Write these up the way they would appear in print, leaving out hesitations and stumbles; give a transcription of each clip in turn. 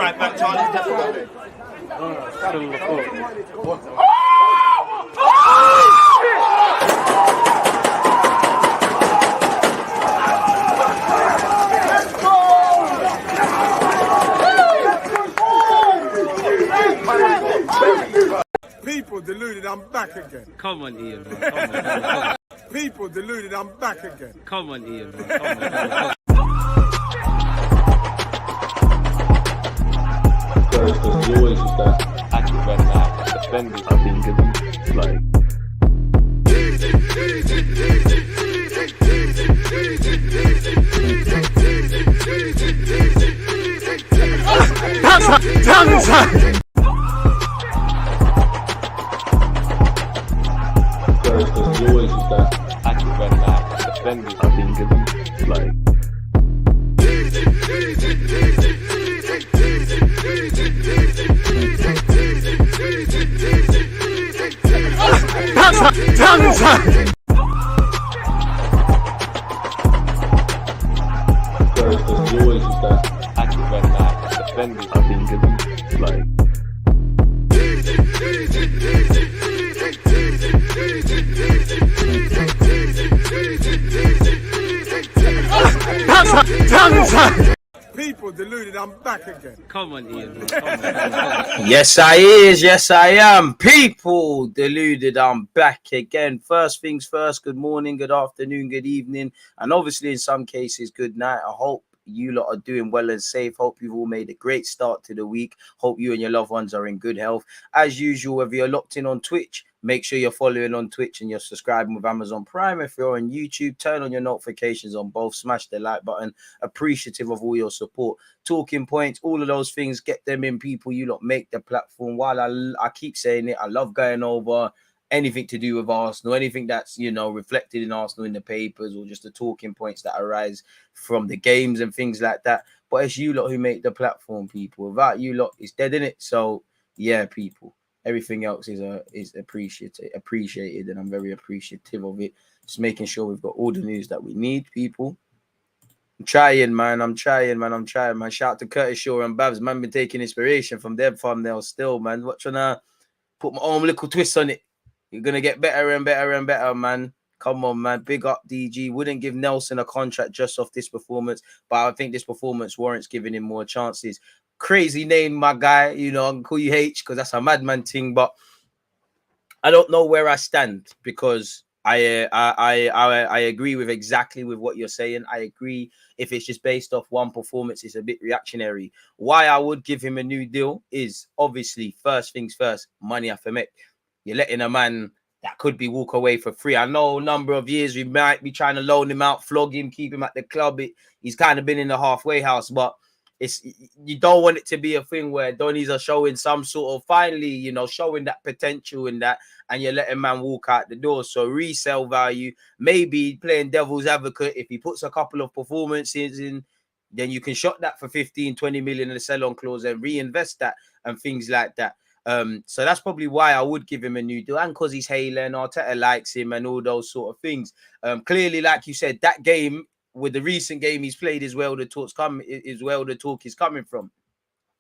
right back, Charlie. Definitely. People deluded, I'm back again. Come on, Ian, bro. Come on. People deluded, I'm back again. Come on, Ian, bro. Come on. There's always just that active when defenders have been given, like. There's always just that active when defenders have been given, like. There's always just that active when defenders have been given, like. People deluded, I'm back again. Come on, Ian, bro. Come on. Yes, I is. Yes, I am. People deluded. I'm back again. First things first. Good morning, good afternoon, good evening, and obviously in some cases, good night. I hope you lot are doing well and safe. Hope you've all made a great start to the week. Hope you and your loved ones are in good health. As usual, if you're locked in on Twitch, make sure you're following on Twitch and you're subscribing with Amazon Prime. If you're on YouTube, turn on your notifications on both. Smash the like button. Appreciative of all your support. Talking points, all of those things, get them in, people. You lot make the platform. While I keep saying it, I love going over anything to do with Arsenal, anything that's, you know, reflected in Arsenal in the papers, or just the talking points that arise from the games and things like that. But it's you lot who make the platform, people. Without you lot, it's dead, innit? So yeah, people, everything else is appreciated, and I'm very appreciative of it. Just making sure we've got all the news that we need, people. I'm trying, man. Shout out to Curtis Shaw and Babs, man. Been taking inspiration from their thumbnails still, man. What trying to put my own little twist on it. You're gonna get better and better and better, man. Come on, man. Big up, DG. Wouldn't give Nelson a contract just off this performance, but I think this performance warrants giving him more chances. Crazy name, my guy. You know, I can call you H because that's a madman thing, but I don't know where I stand, because I agree with exactly with what you're saying. I agree. If it's just based off one performance, it's a bit reactionary. Why I would give him a new deal is obviously, first things first, money off him. You're letting a man that could be walk away for free. I know a number of years we might be trying to loan him out, flog him, keep him at the club. He's kind of been in the halfway house, but you don't want it to be a thing where Donnies are showing some sort of, finally, you know, showing that potential in that, and you're letting man walk out the door. So resale value, maybe playing devil's advocate, if he puts a couple of performances in, then you can shot that for 15, 20 million in a sell-on clause and reinvest that and things like that. So that's probably why I would give him a new deal, and because he's hailing, Arteta likes him and all those sort of things. Clearly, like you said, that game, with the recent game he's played, is where the talk is coming from.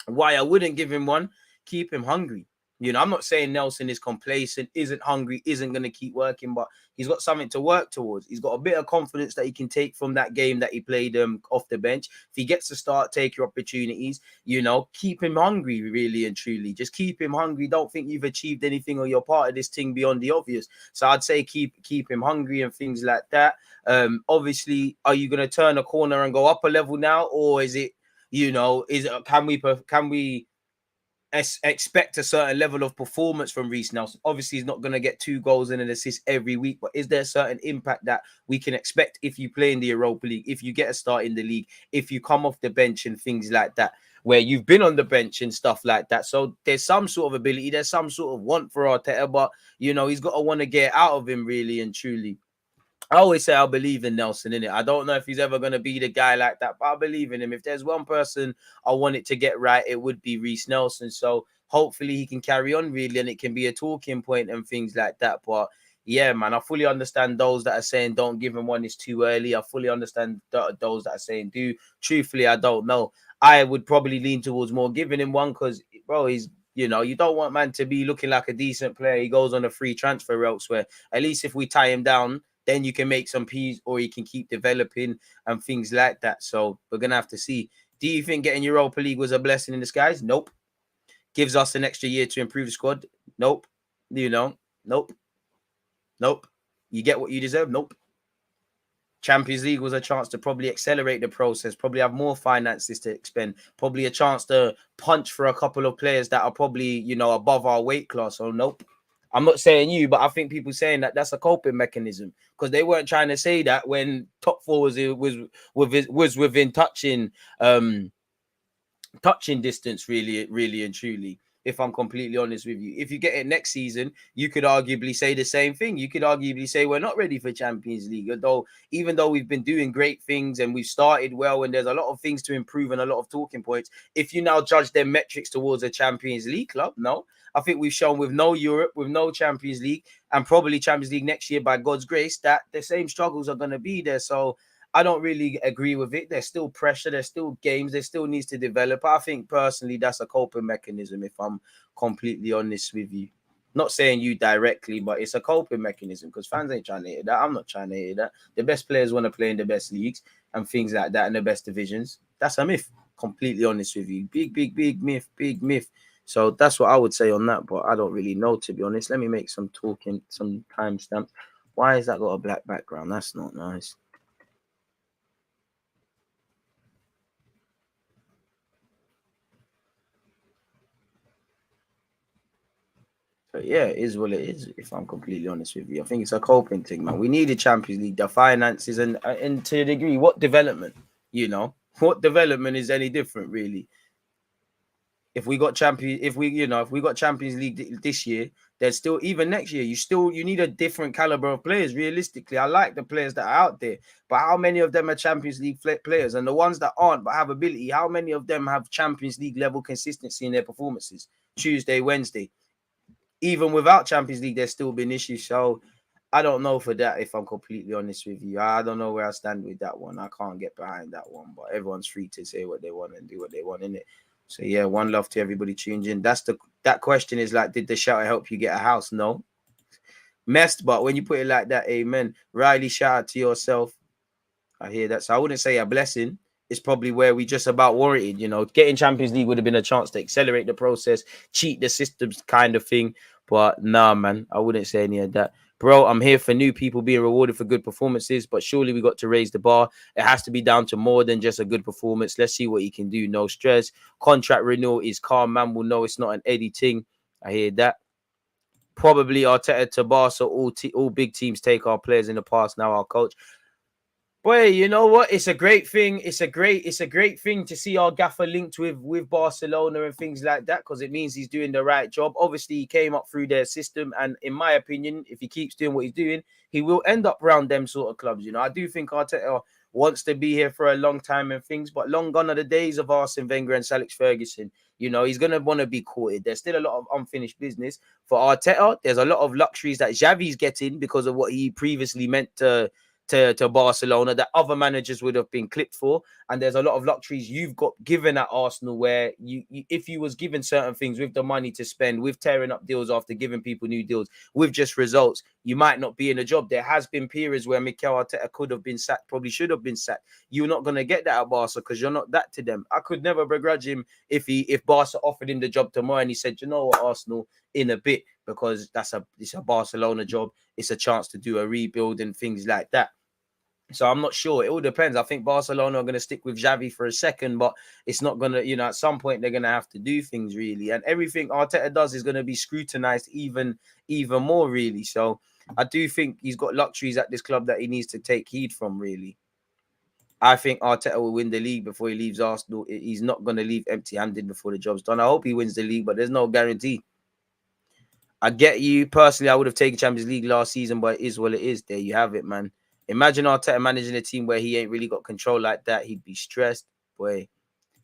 Why I wouldn't give him one, keep him hungry. You know, I'm not saying Nelson is complacent, isn't hungry, isn't going to keep working, but he's got something to work towards. He's got a bit of confidence that he can take from that game that he played off the bench. If he gets to start, take your opportunities, you know, keep him hungry, really and truly. Just keep him hungry. Don't think you've achieved anything or you're part of this thing beyond the obvious. So I'd say keep him hungry and things like that. Obviously, are you going to turn a corner and go up a level now? Or is it, you know, can we expect a certain level of performance from Reiss Nelson? Obviously, he's not going to get 2 goals and an assist every week, but is there a certain impact that we can expect if you play in the Europa League, if you get a start in the league, if you come off the bench and things like that, where you've been on the bench and stuff like that? So there's some sort of ability, there's some sort of want for Arteta, but, you know, he's got to want to get out of him, really and truly. I always say I believe in Nelson, innit? I don't know if he's ever going to be the guy like that, but I believe in him. If there's one person I want it to get right, it would be Reiss Nelson. So hopefully he can carry on, really, and it can be a talking point and things like that. But yeah, man, I fully understand those that are saying don't give him one, it's too early. I fully understand those that are saying do. Truthfully, I don't know. I would probably lean towards more giving him one because, bro, he's, you know, you don't want man to be looking like a decent player. He goes on a free transfer elsewhere. At least if we tie him down, then you can make some P's or he can keep developing and things like that. So we're going to have to see. Do you think getting Europa League was a blessing in disguise? Nope. Gives us an extra year to improve the squad? Nope. You know? Nope. Nope. You get what you deserve? Nope. Champions League was a chance to probably accelerate the process, probably have more finances to expend, probably a chance to punch for a couple of players that are probably, you know, above our weight class. So nope. I'm not saying you, but I think people saying that that's a coping mechanism because they weren't trying to say that when top four was within touching distance, really and truly. If I'm completely honest with you, if you get it next season, you could arguably say the same thing. You could arguably say we're not ready for Champions League, although even though we've been doing great things and we've started well and there's a lot of things to improve and a lot of talking points. If you now judge their metrics towards a Champions League club, no, I think we've shown with no Europe, with no Champions League, and probably Champions League next year by God's grace, that the same struggles are going to be there. So I don't really agree with it. There's still pressure. There's still games. There still needs to develop. I think personally that's a coping mechanism, if I'm completely honest with you. Not saying you directly, but it's a coping mechanism because fans ain't trying to hear that. I'm not trying to hear that. The best players want to play in the best leagues and things like that in the best divisions. That's a myth. Completely honest with you. Big myth. So that's what I would say on that, but I don't really know, to be honest. Let me make some timestamps. Why has that got a black background? That's not nice. But yeah, it is what it is, if I'm completely honest with you. I think it's a coping thing, man. We need the Champions League, the finances, and to a degree, what development? You know, what development is any different, really? If we got Champions League this year, there's still, even next year, you need a different caliber of players. Realistically, I like the players that are out there, but how many of them are Champions League players? And the ones that aren't but have ability, how many of them have Champions League level consistency in their performances? Tuesday, Wednesday. Even without Champions League, there's still been issues. So I don't know for that, if I'm completely honest with you. I don't know where I stand with that one. I can't get behind that one, but everyone's free to say what they want and do what they want, innit? So yeah, one love to everybody tuned in. That question is like, did the shout help you get a house? No. Messed, but when you put it like that, amen. Riley, shout out to yourself. I hear that. So I wouldn't say a blessing. It's probably where we just about warranted, you know, getting Champions League would have been a chance to accelerate the process, cheat the systems kind of thing. But nah, man, I wouldn't say any of that. Bro, I'm here for new people being rewarded for good performances, but surely we got to raise the bar. It has to be down to more than just a good performance. Let's see what he can do. No stress. Contract renewal is calm. Man will know it's not an Eddie thing. I hear that. Probably Arteta to Barca. All big teams take our players in the past. Now our coach. Boy, you know what? It's a great thing. It's a great thing to see our gaffer linked with Barcelona and things like that, because it means he's doing the right job. Obviously, he came up through their system, and in my opinion, if he keeps doing what he's doing, he will end up around them sort of clubs. You know, I do think Arteta wants to be here for a long time and things, but long gone are the days of Arsene Wenger and Alex Ferguson. You know, he's gonna want to be courted. There's still a lot of unfinished business for Arteta. There's a lot of luxuries that Xavi's getting because of what he previously meant to Barcelona that other managers would have been clipped for, and there's a lot of luxuries you've got given at Arsenal where you if you was given certain things with the money to spend, with tearing up deals after giving people new deals, with just results, you might not be in a job. There has been periods where Mikel Arteta could have been sacked, probably should have been sacked. You're not going to get that at Barca because you're not that to them. I could never begrudge him if Barca offered him the job tomorrow and he said, you know what, Arsenal, in a bit, because it's a Barcelona job. It's a chance to do a rebuild and things like that. So I'm not sure. It all depends. I think Barcelona are going to stick with Xavi for a second, but it's not going to, at some point they're going to have to do things really. And everything Arteta does is going to be scrutinized even more really. So I do think he's got luxuries at this club that he needs to take heed from really. I think Arteta will win the league before he leaves Arsenal. He's not going to leave empty-handed before the job's done. I hope he wins the league, but there's no guarantee. I get you. Personally, I would have taken Champions League last season, but it is what it is. There you have it, man. Imagine Arteta managing a team where he ain't really got control like that. He'd be stressed. Boy,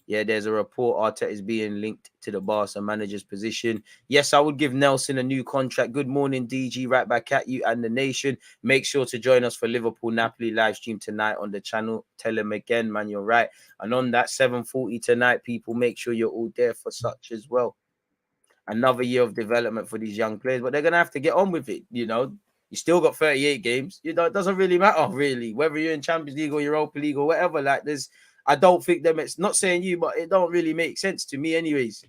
Yeah, there's a report Arteta is being linked to the Barca manager's position. Yes, I would give Nelson a new contract. Good morning, DG. Right back at you and the nation. Make sure to join us for Liverpool Napoli live stream tonight on the channel. Tell him again, man, you're right. And on that 7:40 tonight, people, make sure you're all there for such as well. Another year of development for these young players, but they're gonna have to get on with it. You know, you still got 38 games. You know, it doesn't really matter really whether you're in Champions League or Europa League or whatever. Like, I don't think them. It's not saying you, but it don't really make sense to me, anyways.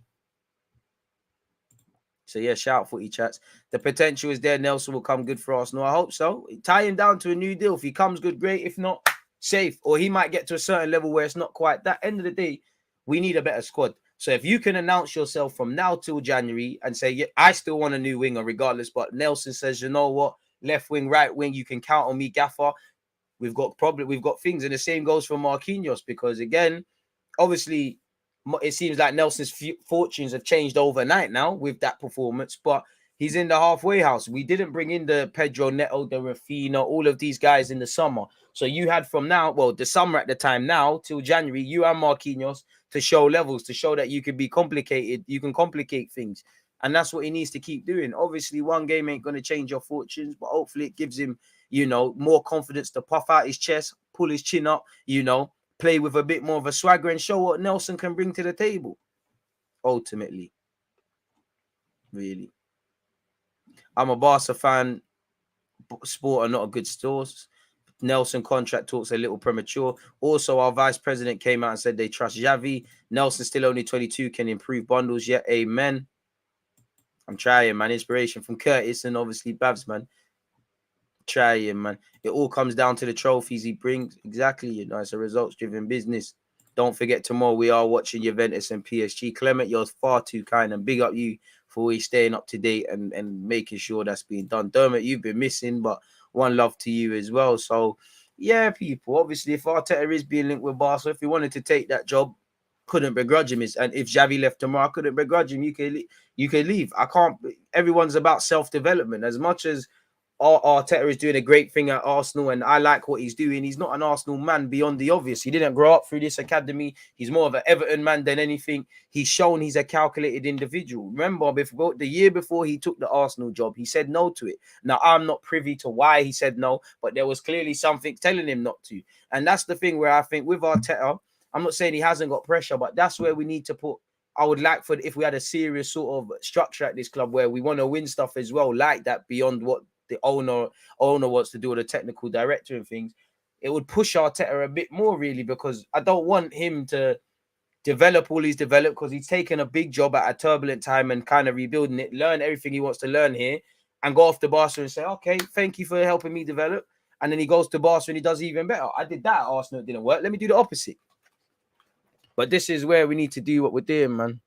So yeah, shout out footy chats. The potential is there. Nelson will come good for Arsenal. I hope so. Tie him down to a new deal. If he comes good, great. If not, safe. Or he might get to a certain level where it's not quite that. End of the day, we need a better squad. So if you can announce yourself from now till January and say, yeah, I still want a new winger regardless, but Nelson says, you know what, left wing, right wing, you can count on me, Gaffer. We've got things, and the same goes for Marquinhos, because again, obviously, it seems like Nelson's fortunes have changed overnight now with that performance, but he's in the halfway house. We didn't bring in the Pedro Neto, the Rafinha, all of these guys in the summer. So you had from now, well, the summer at the time now till January, you and Marquinhos to show levels, to show that you can be complicated. You can complicate things. And that's what he needs to keep doing. Obviously, one game ain't going to change your fortunes, but hopefully it gives him, you know, more confidence to puff out his chest, pull his chin up, you know, play with a bit more of a swagger and show what Nelson can bring to the table. Ultimately. Really. I'm a Barca fan. Sport are not a good source. Nelson contract talks a little premature. Also, our vice president came out and said they trust Xavi. Nelson still only 22, can improve bundles yet. Amen. I'm trying, man. Inspiration from Curtis and obviously Babs, man. Trying, man. It all comes down to the trophies he brings. Exactly, you know, it's a results-driven business. Don't forget, tomorrow we are watching Juventus and PSG. Clement, you're far too kind, and big up you for always staying up to date and making sure that's being done. Dermot, you've been missing, but one love to you as well. So, yeah, people, obviously, if Arteta is being linked with Barca, if he wanted to take that job, couldn't begrudge him. And if Xavi left tomorrow, I couldn't begrudge him. You could leave. I can't. Everyone's about self-development. As much as Arteta is doing a great thing at Arsenal, and I like what he's doing. He's not an Arsenal man beyond the obvious. He didn't grow up through this academy. He's more of an Everton man than anything. He's shown he's a calculated individual. Remember, the year before he took the Arsenal job, he said no to it. Now, I'm not privy to why he said no, but there was clearly something telling him not to. And that's the thing where I think with Arteta, I'm not saying he hasn't got pressure, but that's where we need to put. I would like for if we had a serious sort of structure at this club where we want to win stuff as well, like that, beyond what the owner wants to do, or the technical director and things, it would push Arteta a bit more, really, because I don't want him to develop all he's developed, because he's taken a big job at a turbulent time and kind of rebuilding it, learn everything he wants to learn here, and go off to Barca and say, okay, thank you for helping me develop. And then he goes to Barca and he does even better. I did that at Arsenal, it didn't work. Let me do the opposite. But this is where we need to do what we're doing, man.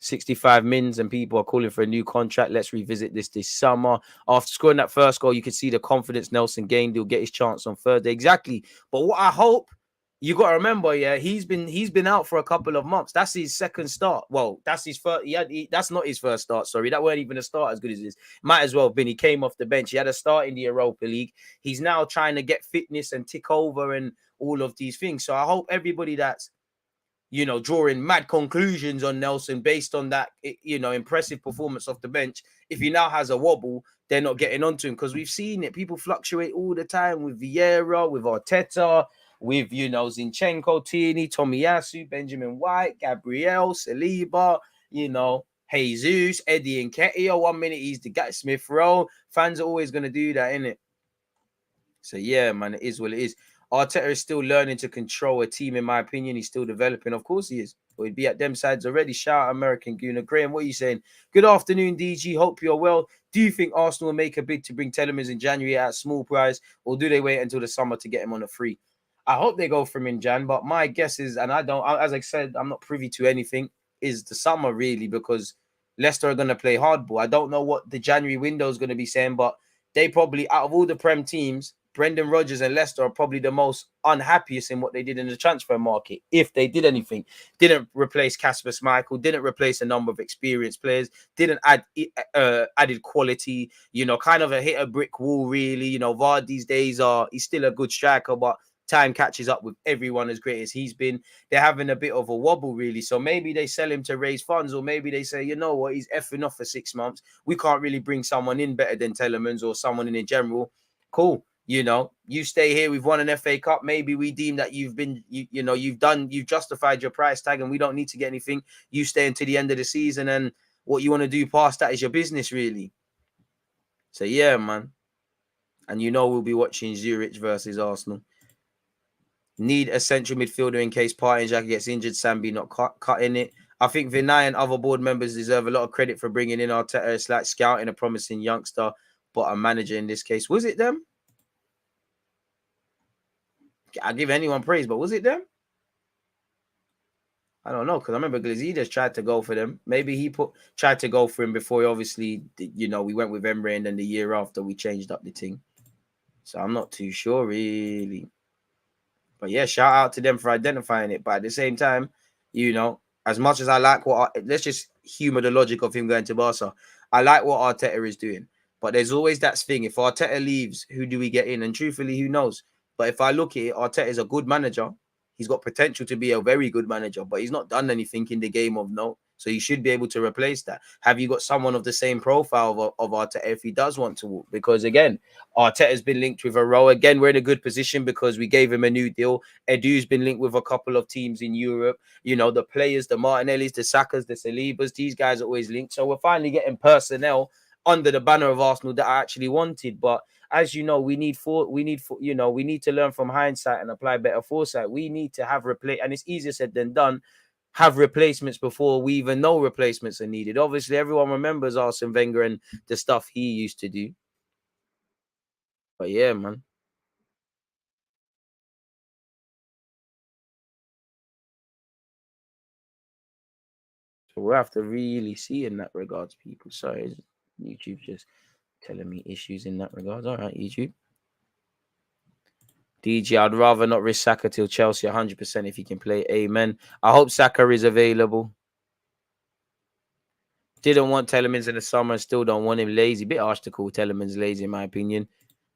65 mins and people are calling for a new contract. Let's revisit this summer. After scoring that first goal, you can see the confidence Nelson gained. He'll get his chance on Thursday. Exactly. But what I hope, you got to remember, yeah, he's been out for a couple of months. That's his second start. Well, that's his first. That's not his first start. Sorry, that weren't even a start as good as this. Might as well have been. He came off the bench. He had a start in the Europa League. He's now trying to get fitness and tick over and all of these things. So I hope everybody that's, you know, drawing mad conclusions on Nelson based on that, you know, impressive performance off the bench, if he now has a wobble, they're not getting onto him, because we've seen it. People fluctuate all the time with Vieira, with Arteta, with, you know, Zinchenko, Tierney, Tomiyasu, Benjamin White, Gabriel, Saliba, you know, Jesus, Eddie Nketiah. 1 minute he's the guy, Smith Rowe. Fans are always going to do that, innit? So, yeah, man, it is what it is. Arteta is still learning to control a team, in my opinion. He's still developing. Of course he is. But he'd be at them sides already. Shout out American Gooner. Graham, what are you saying? Good afternoon, DG. Hope you're well. Do you think Arsenal will make a bid to bring Telemans in January at a small price, or do they wait until the summer to get him on a free? I hope they go for him in Jan, but my guess is, and as I said, I'm not privy to anything, is the summer, really, because Leicester are going to play hardball. I don't know what the January window is going to be saying, but they probably, out of all the Prem teams, Brendan Rodgers and Leicester are probably the most unhappiest in what they did in the transfer market, if they did anything. Didn't replace Kasper Schmeichel, didn't replace a number of experienced players, didn't add added quality, you know, kind of hit a brick wall, really. You know, Vardy's days he's still a good striker, but time catches up with everyone as great as he's been, they're having a bit of a wobble, really. So maybe they sell him to raise funds, or maybe they say, you know what, he's effing off for 6 months. We can't really bring someone in better than Telemans or someone in general. Cool. You know, you stay here. We've won an FA Cup. Maybe we deem that you've been, you've justified your price tag, and we don't need to get anything. You stay until the end of the season, and what you want to do past that is your business, really. So yeah, man. And we'll be watching Zurich versus Arsenal. Need a central midfielder in case Partey and Xhaka gets injured. Sambi not cutting it. I think Vinay and other board members deserve a lot of credit for bringing in Arteta. It's like scouting a promising youngster, but a manager in this case. Was it them? I give anyone praise, but was it them? I don't know, because I remember Glazidas tried to go for them. Maybe he tried to go for him before he obviously, we went with Emre, and then the year after we changed up the thing. So I'm not too sure, really. But yeah, shout out to them for identifying it. But at the same time, as much as I like let's just humor the logic of him going to Barca. I like what Arteta is doing. But there's always that thing. If Arteta leaves, who do we get in? And truthfully, who knows? But if I look at it, Arteta is a good manager. He's got potential to be a very good manager, but he's not done anything in the game of note. So he should be able to replace that. Have you got someone of the same profile of Arteta if he does want to walk? Because again, Arteta has been linked with a role. Again, we're in a good position because we gave him a new deal. Edu's been linked with a couple of teams in Europe. The players, the Martinellis, the Sakas, the Salibas, these guys are always linked. So we're finally getting personnel under the banner of Arsenal that I actually wanted. But as you know, we need to learn from hindsight and apply better foresight. We need to have and it's easier said than done. Have replacements before we even know replacements are needed. Obviously, everyone remembers Arsene Wenger and the stuff he used to do. But yeah, man. So we'll have to really see in that regards, people. Sorry, YouTube just telling me issues in that regards. All right, YouTube. DG, I'd rather not risk Saka till Chelsea 100% if he can play. Amen. I hope Saka is available. Didn't want Telemans in the summer, still don't want him. Lazy. Bit harsh to call Telemans lazy, in my opinion.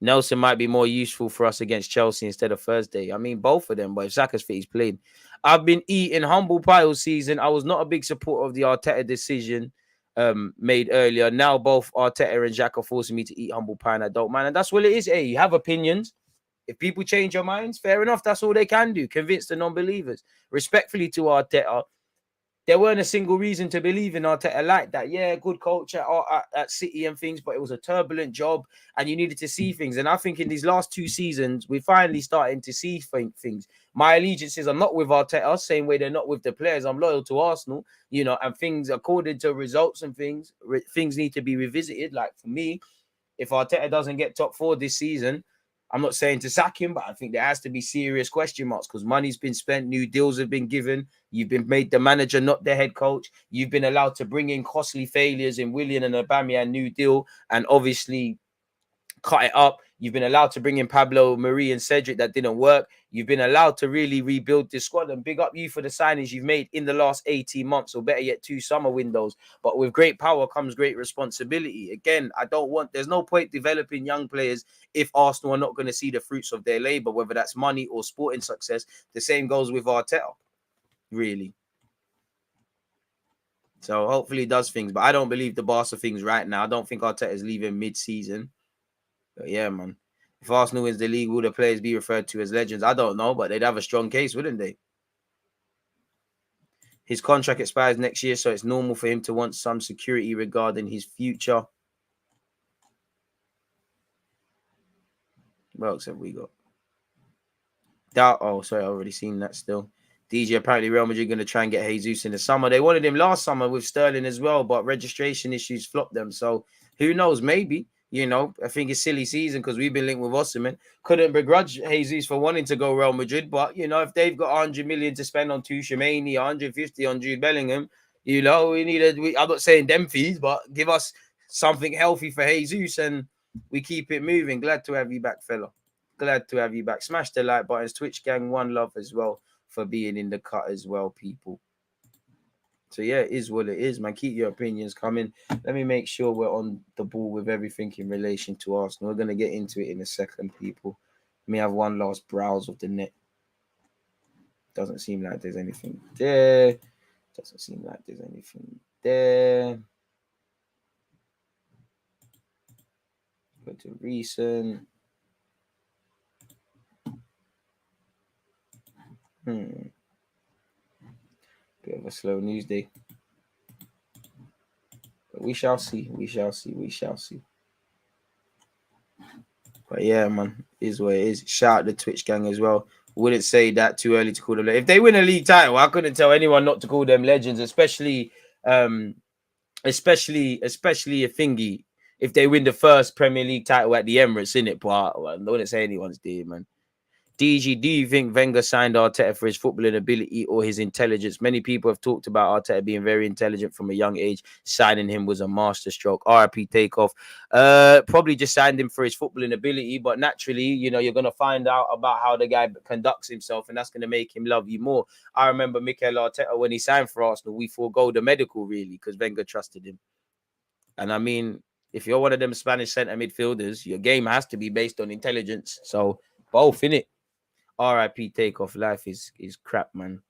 Nelson might be more useful for us against Chelsea instead of Thursday. I mean, both of them, but if Saka's fit, he's playing. I've been eating humble pie all season. I was not a big supporter of the Arteta decision made earlier. Now both Arteta and Xhaka are forcing me to eat humble pie, and I don't mind. And that's what it is. Hey, you have opinions. If people change your minds, fair enough. That's all they can do. Convince the non-believers. Respectfully to Arteta, there weren't a single reason to believe in Arteta like that. Yeah, good coach at City and things, but it was a turbulent job and you needed to see things. And I think in these last 2 seasons, we're finally starting to see things. My allegiances are not with Arteta, same way they're not with the players. I'm loyal to Arsenal, and things according to results and things need to be revisited. Like for me, if Arteta doesn't get top 4 this season, I'm not saying to sack him, but I think there has to be serious question marks because money's been spent, new deals have been given. You've been made the manager, not the head coach. You've been allowed to bring in costly failures in Willian and Aubameyang, new deal, and obviously cut it up. You've been allowed to bring in Pablo, Marie, and Cedric. That didn't work. You've been allowed to really rebuild this squad, and big up you for the signings you've made in the last 18 months, or better yet, 2 summer windows. But with great power comes great responsibility. Again, there's no point developing young players if Arsenal are not going to see the fruits of their labor, whether that's money or sporting success. The same goes with Arteta, really. So hopefully he does things, but I don't believe the Barca things right now. I don't think Arteta is leaving mid-season. But yeah, man. If Arsenal wins the league, will the players be referred to as legends? I don't know, but they'd have a strong case, wouldn't they? His contract expires next year, so it's normal for him to want some security regarding his future. What else have we got? Oh, sorry, I've already seen that still. DJ, apparently Real Madrid going to try and get Jesus in the summer. They wanted him last summer with Sterling as well, but registration issues flopped them. So who knows? Maybe. I think it's silly season because we've been linked with Osimhen. Couldn't begrudge Jesus for wanting to go Real Madrid, but if they've got 100 million to spend on Tuchemani, 150 on Jude Bellingham, we needed. I'm not saying them fees, but give us something healthy for Jesus, and we keep it moving. Glad to have you back, fella. Glad to have you back. Smash the like buttons. Twitch gang, one love as well for being in the cut as well, people. So yeah, it is what it is, man. Keep your opinions coming. Let me make sure we're on the ball with everything in relation to Arsenal. We're going to get into it in a second, people. me have one last browse of the net. Doesn't seem like there's anything there. Doesn't seem like there's anything there. Go to recent. Bit of a slow news day. But we shall see. We shall see. We shall see. But yeah, man, is what it is. Shout out the Twitch gang as well. Wouldn't say that too early to call them. If they win a league title, I couldn't tell anyone not to call them legends, especially especially a thingy. If they win the first Premier League title at the Emirates, innit? But I wouldn't say anyone's dear, man. DG, do you think Wenger signed Arteta for his footballing ability or his intelligence? Many people have talked about Arteta being very intelligent from a young age. Signing him was a masterstroke. RIP takeoff. Probably just signed him for his footballing ability, but naturally, you know, you're going to find out about how the guy conducts himself, and that's going to make him love you more. I remember Mikel Arteta, when he signed for Arsenal, we forego the medical, really, because Wenger trusted him. And I mean, if you're one of them Spanish centre midfielders, your game has to be based on intelligence. So both, innit? RIP takeoff. Life is crap, man.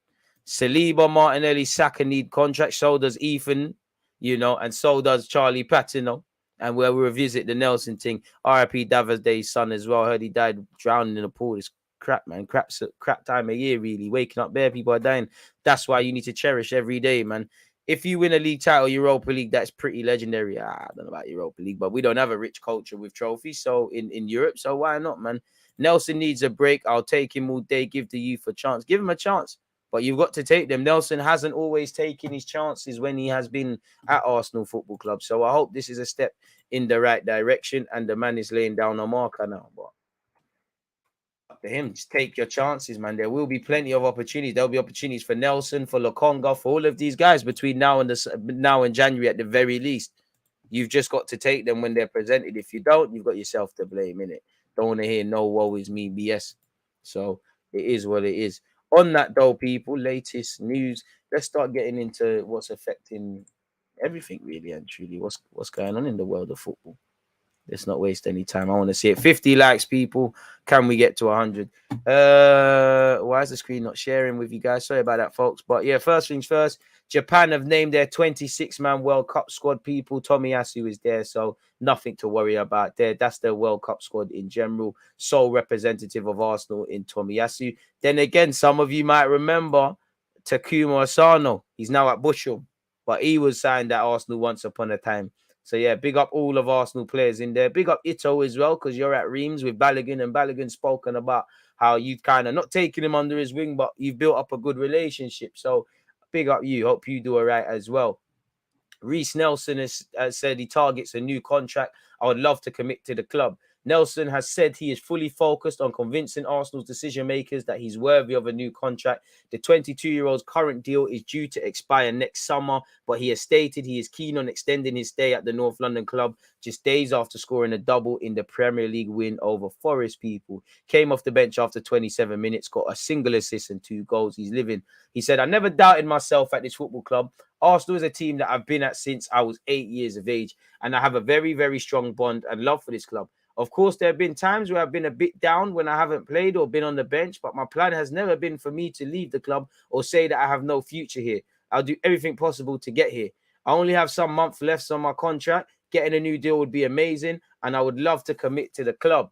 Saliba, Martinelli, Saka need contract. So does Ethan, you know, and so does Charlie Patino. And we'll revisit the Nelson thing. RIP Davos Day's son as well. Heard he died drowning in a pool. It's crap, man. Crap time of year, really. Waking up there, people are dying. That's why you need to cherish every day, man. If you win a league title, Europa League, that's pretty legendary. I don't know about Europa League, but we don't have a rich culture with trophies. So in Europe, so why not, man? Nelson needs a break. I'll take him all day. Give the youth a chance. Give him a chance. But you've got to take them. Nelson hasn't always taken his chances when he has been at Arsenal Football Club. So I hope this is a step in the right direction. And the man is laying down a marker now. But up to him, just take your chances, man. There will be plenty of opportunities. There'll be opportunities for Nelson, for Lokonga, for all of these guys between now and January at the very least. You've just got to take them when they're presented. If you don't, you've got yourself to blame, innit? Don't want to hear no woe is me BS. So it is what it is. On that though, people, latest news. Let's start getting into what's affecting everything really and truly. What's going on in the world of football. Let's not waste any time. I want to see it. 50 likes, people. Can we get to 100? Why is the screen not sharing with you guys? Sorry about that, folks. But yeah, first things first. Japan have named their 26-man World Cup squad, people. Tomiyasu is there, so nothing to worry about there. That's their World Cup squad in general. Sole representative of Arsenal in Tomiyasu. Then again, some of you might remember Takuma Asano. He's now at Bushel, but he was signed at Arsenal once upon a time. So, yeah, big up all of Arsenal players in there. Big up Ito as well, because you're at Reims with Balogun, and Balogun spoken about how you've kind of not taken him under his wing, but you've built up a good relationship. So, big up you. Hope you do all right as well. Reiss Nelson has said he targets a new contract. I would love to commit to the club. Nelson has said he is fully focused on convincing Arsenal's decision makers that he's worthy of a new contract. The 22-year-old's current deal is due to expire next summer, but he has stated he is keen on extending his stay at the North London club just days after scoring a double in the Premier League win over Forest, people. Came off the bench after 27 minutes, got a single assist and 2 goals. He's living. He said, I never doubted myself at this football club. Arsenal is a team that I've been at since I was 8 years of age, and I have a very, very strong bond and love for this club. Of course, there have been times where I've been a bit down when I haven't played or been on the bench, but my plan has never been for me to leave the club or say that I have no future here. I'll do everything possible to get here. I only have some months left on my contract. Getting a new deal would be amazing, and I would love to commit to the club.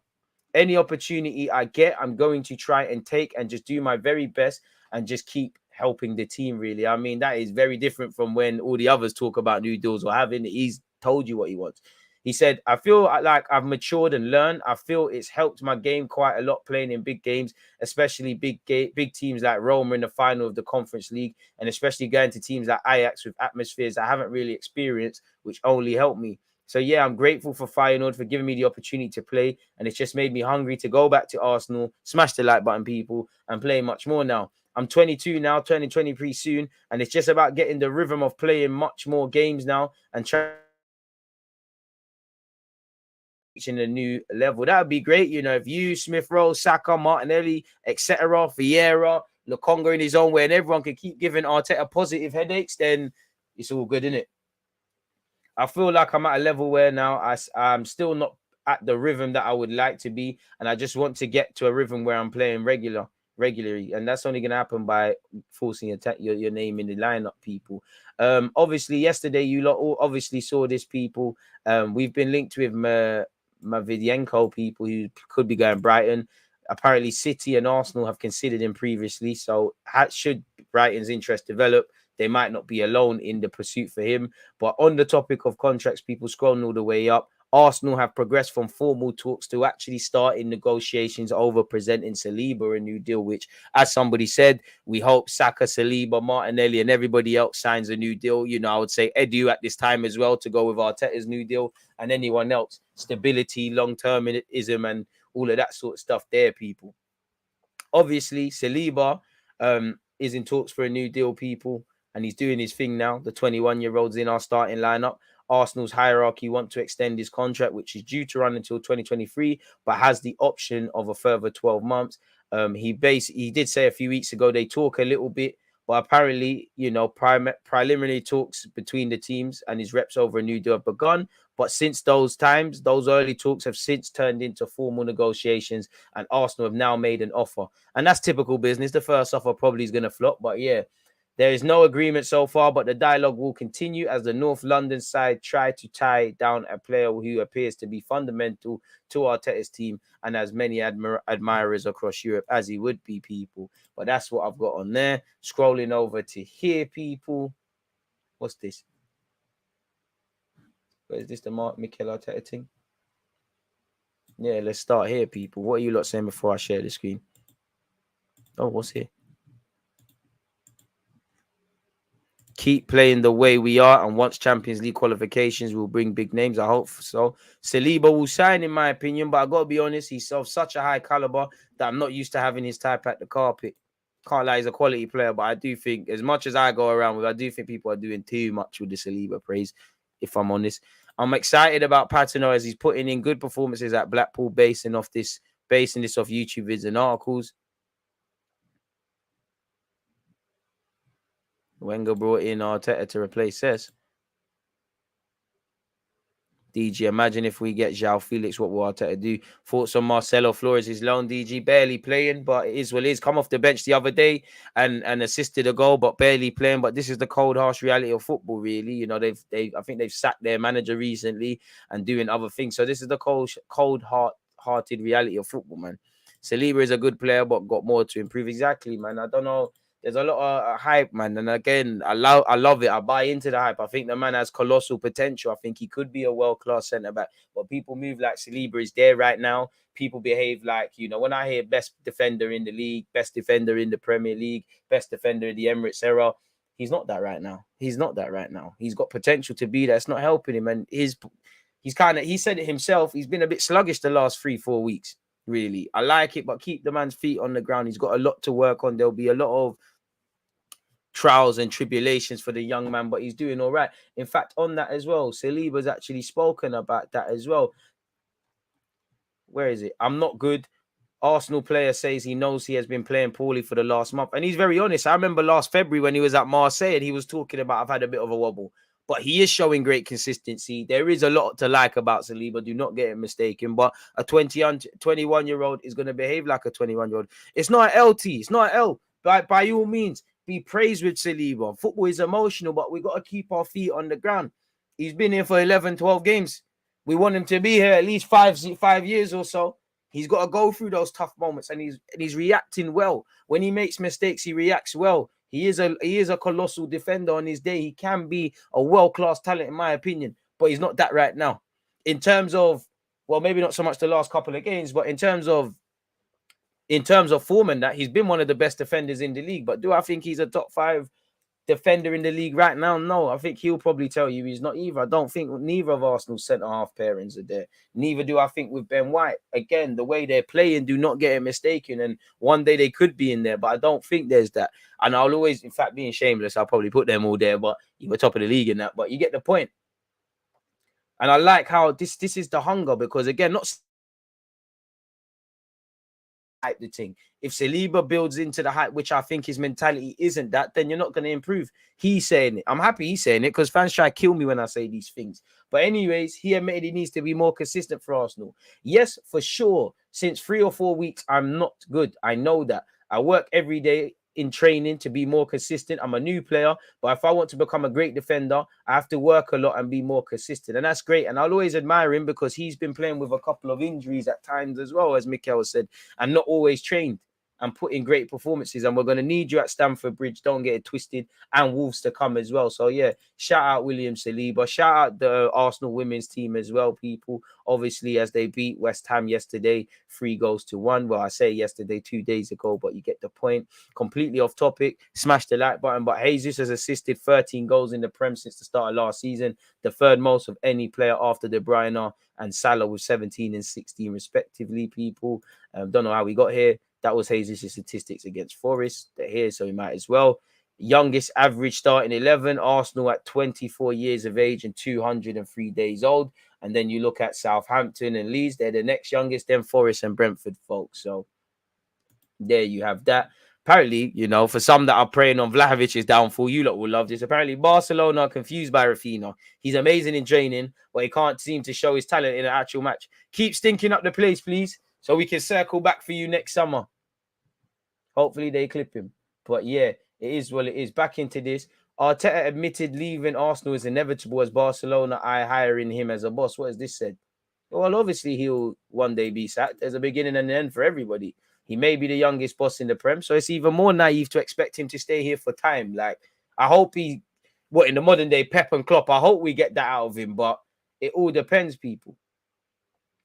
Any opportunity I get, I'm going to try and take and just do my very best and just keep helping the team, really. I mean, that is very different from when all the others talk about new deals or having. He's told you what he wants. He said, I feel like I've matured and learned. I feel it's helped my game quite a lot playing in big games, especially big teams like Roma in the final of the Conference League, and especially going to teams like Ajax with atmospheres I haven't really experienced, which only helped me. So, yeah, I'm grateful for Feyenoord for giving me the opportunity to play, and it's just made me hungry to go back to Arsenal, smash the like button, people, and play much more now. I'm 22 now, turning 23 soon, and it's just about getting the rhythm of playing much more games now and trying reaching a new level. That would be great, you know, if you, Smith Rowe, Saka, Martinelli, etc., Vieira, Lokonga in his own way, and everyone can keep giving Arteta positive headaches, then it's all good, isn't it? I feel like I'm at a level where now I'm still not at the rhythm that I would like to be, and I just want to get to a rhythm where I'm playing regularly, and that's only going to happen by forcing your name in the lineup, people. Obviously, yesterday you lot all obviously saw this, people. We've been linked with Mavidyenko, people who could be going Brighton. Apparently, City and Arsenal have considered him previously. So, should Brighton's interest develop, they might not be alone in the pursuit for him. But on the topic of contracts, people scrolling all the way up, Arsenal have progressed from formal talks to actually starting negotiations over presenting Saliba a new deal, which, as somebody said, we hope Saka, Saliba, Martinelli, and everybody else signs a new deal. You know, I would say Edu at this time as well to go with Arteta's new deal, and anyone else. Stability, long-termism, and all of that sort of stuff there, people. Obviously, Saliba is in talks for a new deal, people, and he's doing his thing now. The 21-year-old's in our starting lineup. Arsenal's hierarchy want to extend his contract, which is due to run until 2023, but has the option of a further 12 months. He did say a few weeks ago they talk a little bit, but apparently, you know, preliminary talks between the teams and his reps over a new deal have begun. But since those times, those early talks have since turned into formal negotiations, and Arsenal have now made an offer. And that's typical business. The first offer probably is going to flop, but yeah, there is no agreement so far, but the dialogue will continue as the North London side try to tie down a player who appears to be fundamental to Arteta's team and has many admirers across Europe, as he would be, people. But that's what I've got on there. Scrolling over to here, people. What's this? Is this the Mikel Arteta thing? Yeah, let's start here, people. What are you lot saying before I share the screen? Oh, what's here? Keep playing the way we are, and once Champions League qualifications will bring big names. I hope so. Saliba will shine, in my opinion, but I got to be honest, he's of such a high caliber that I'm not used to having his type at the carpet. Can't lie, he's a quality player, but I do think, as much as I go around with, I do think people are doing too much with the Saliba praise, if I'm honest. I'm excited about Patino as he's putting in good performances at Blackpool, basing this off YouTube vids and articles. Wenger brought in Arteta to replace Cesc. DG, imagine if we get João Felix, what will Arteta do? Thoughts on Marcelo Flores, his loan, DG, barely playing, but it is what it is. Come off the bench the other day and assisted a goal, but barely playing. But this is the cold, harsh reality of football, really. You know, I think they've sacked their manager recently and doing other things. So this is the cold-hearted reality of football, man. Saliba is a good player, but got more to improve. Exactly, man. I don't know. There's a lot of hype, man. And again, I love it. I buy into the hype. I think the man has colossal potential. I think he could be a world-class centre-back. But people move like Saliba is there right now. People behave like, you know, when I hear best defender in the league, best defender in the Premier League, best defender in the Emirates era, he's not that right now. He's got potential to be there. It's not helping him. And he said it himself, he's been a bit sluggish the last 3-4 weeks, really. I like it, but keep the man's feet on the ground. He's got a lot to work on. There'll be a lot of trials and tribulations for the young man, but he's doing all right. In fact, on that as well, Saliba's actually spoken about that as well. Where is it? I'm not good. Arsenal player says he knows he has been playing poorly for the last month. And he's very honest. I remember last February when he was at Marseille and he was talking about, I've had a bit of a wobble. But he is showing great consistency. There is a lot to like about Saliba. Do not get it mistaken. But a 21-year-old is going to behave like a 21-year-old. It's not an LT. It's not an L. By all means, be praised with Saliba. Football is emotional, but we got to keep our feet on the ground. He's been here for 11, 12 games. We want him to be here at least 5 years or so. He's got to go through those tough moments, and he's reacting well. When he makes mistakes, he reacts well. He is a colossal defender on his day. He can be a world-class talent, in my opinion, but he's not that right now. In terms of, well, maybe not so much the last couple of games, but in terms of form and that, he's been one of the best defenders in the league. But do I think he's a top 5 defender in the league right now? No, I think he'll probably tell you he's not either. I don't think neither of Arsenal's centre-half pairings are there. Neither do I think with Ben White. Again, the way they're playing, do not get it mistaken. And one day they could be in there, but I don't think there's that. And I'll always, in fact, being shameless, I'll probably put them all there, but you were top of the league in that. But you get the point. And I like how this is the hunger, because, again, not hype the thing. If Saliba builds into the hype, which I think his mentality isn't that, then you're not going to improve. He's saying it. I'm happy he's saying it because fans try to kill me when I say these things. But anyways, he admitted he needs to be more consistent for Arsenal. Yes, for sure. Since 3 or 4 weeks, I'm not good. I know that. I work every day in training to be more consistent. I'm a new player, but if I want to become a great defender, I have to work a lot and be more consistent. And that's great. And I'll always admire him because he's been playing with a couple of injuries at times as well, as Mikel said, and not always trained and put in great performances. And we're going to need you at Stamford Bridge. Don't get it twisted. And Wolves to come as well. So, yeah, shout out William Saliba. Shout out the Arsenal women's team as well, people. Obviously, as they beat West Ham yesterday, 3-1. Well, I say yesterday, 2 days ago, but you get the point. Completely off topic. Smash the like button. But Jesus has assisted 13 goals in the Prem since the start of last season. The third most of any player after De Bruyne and Salah with 17 and 16 respectively, people. Don't know how we got here. That was Jesus' statistics against Forest. They're here, so we might as well. Youngest average starting 11, Arsenal at 24 years of age and 203 days old. And then you look at Southampton and Leeds, they're the next youngest, then Forest and Brentford, folks. So there you have that. Apparently, you know, for some that are preying on Vlahovic's downfall, you lot will love this. Apparently, Barcelona are confused by Rafinha. He's amazing in training, but he can't seem to show his talent in an actual match. Keep stinking up the place, please, so we can circle back for you next summer. Hopefully they clip him. But yeah, it is what it is. Back into this. Arteta admitted leaving Arsenal is inevitable as Barcelona are hiring him as a boss. What has this said? Well, obviously he'll one day be sacked. There's a beginning and an end for everybody. He may be the youngest boss in the Prem, so it's even more naive to expect him to stay here for time. Like, I hope in the modern day, Pep and Klopp, I hope we get that out of him, but it all depends, people.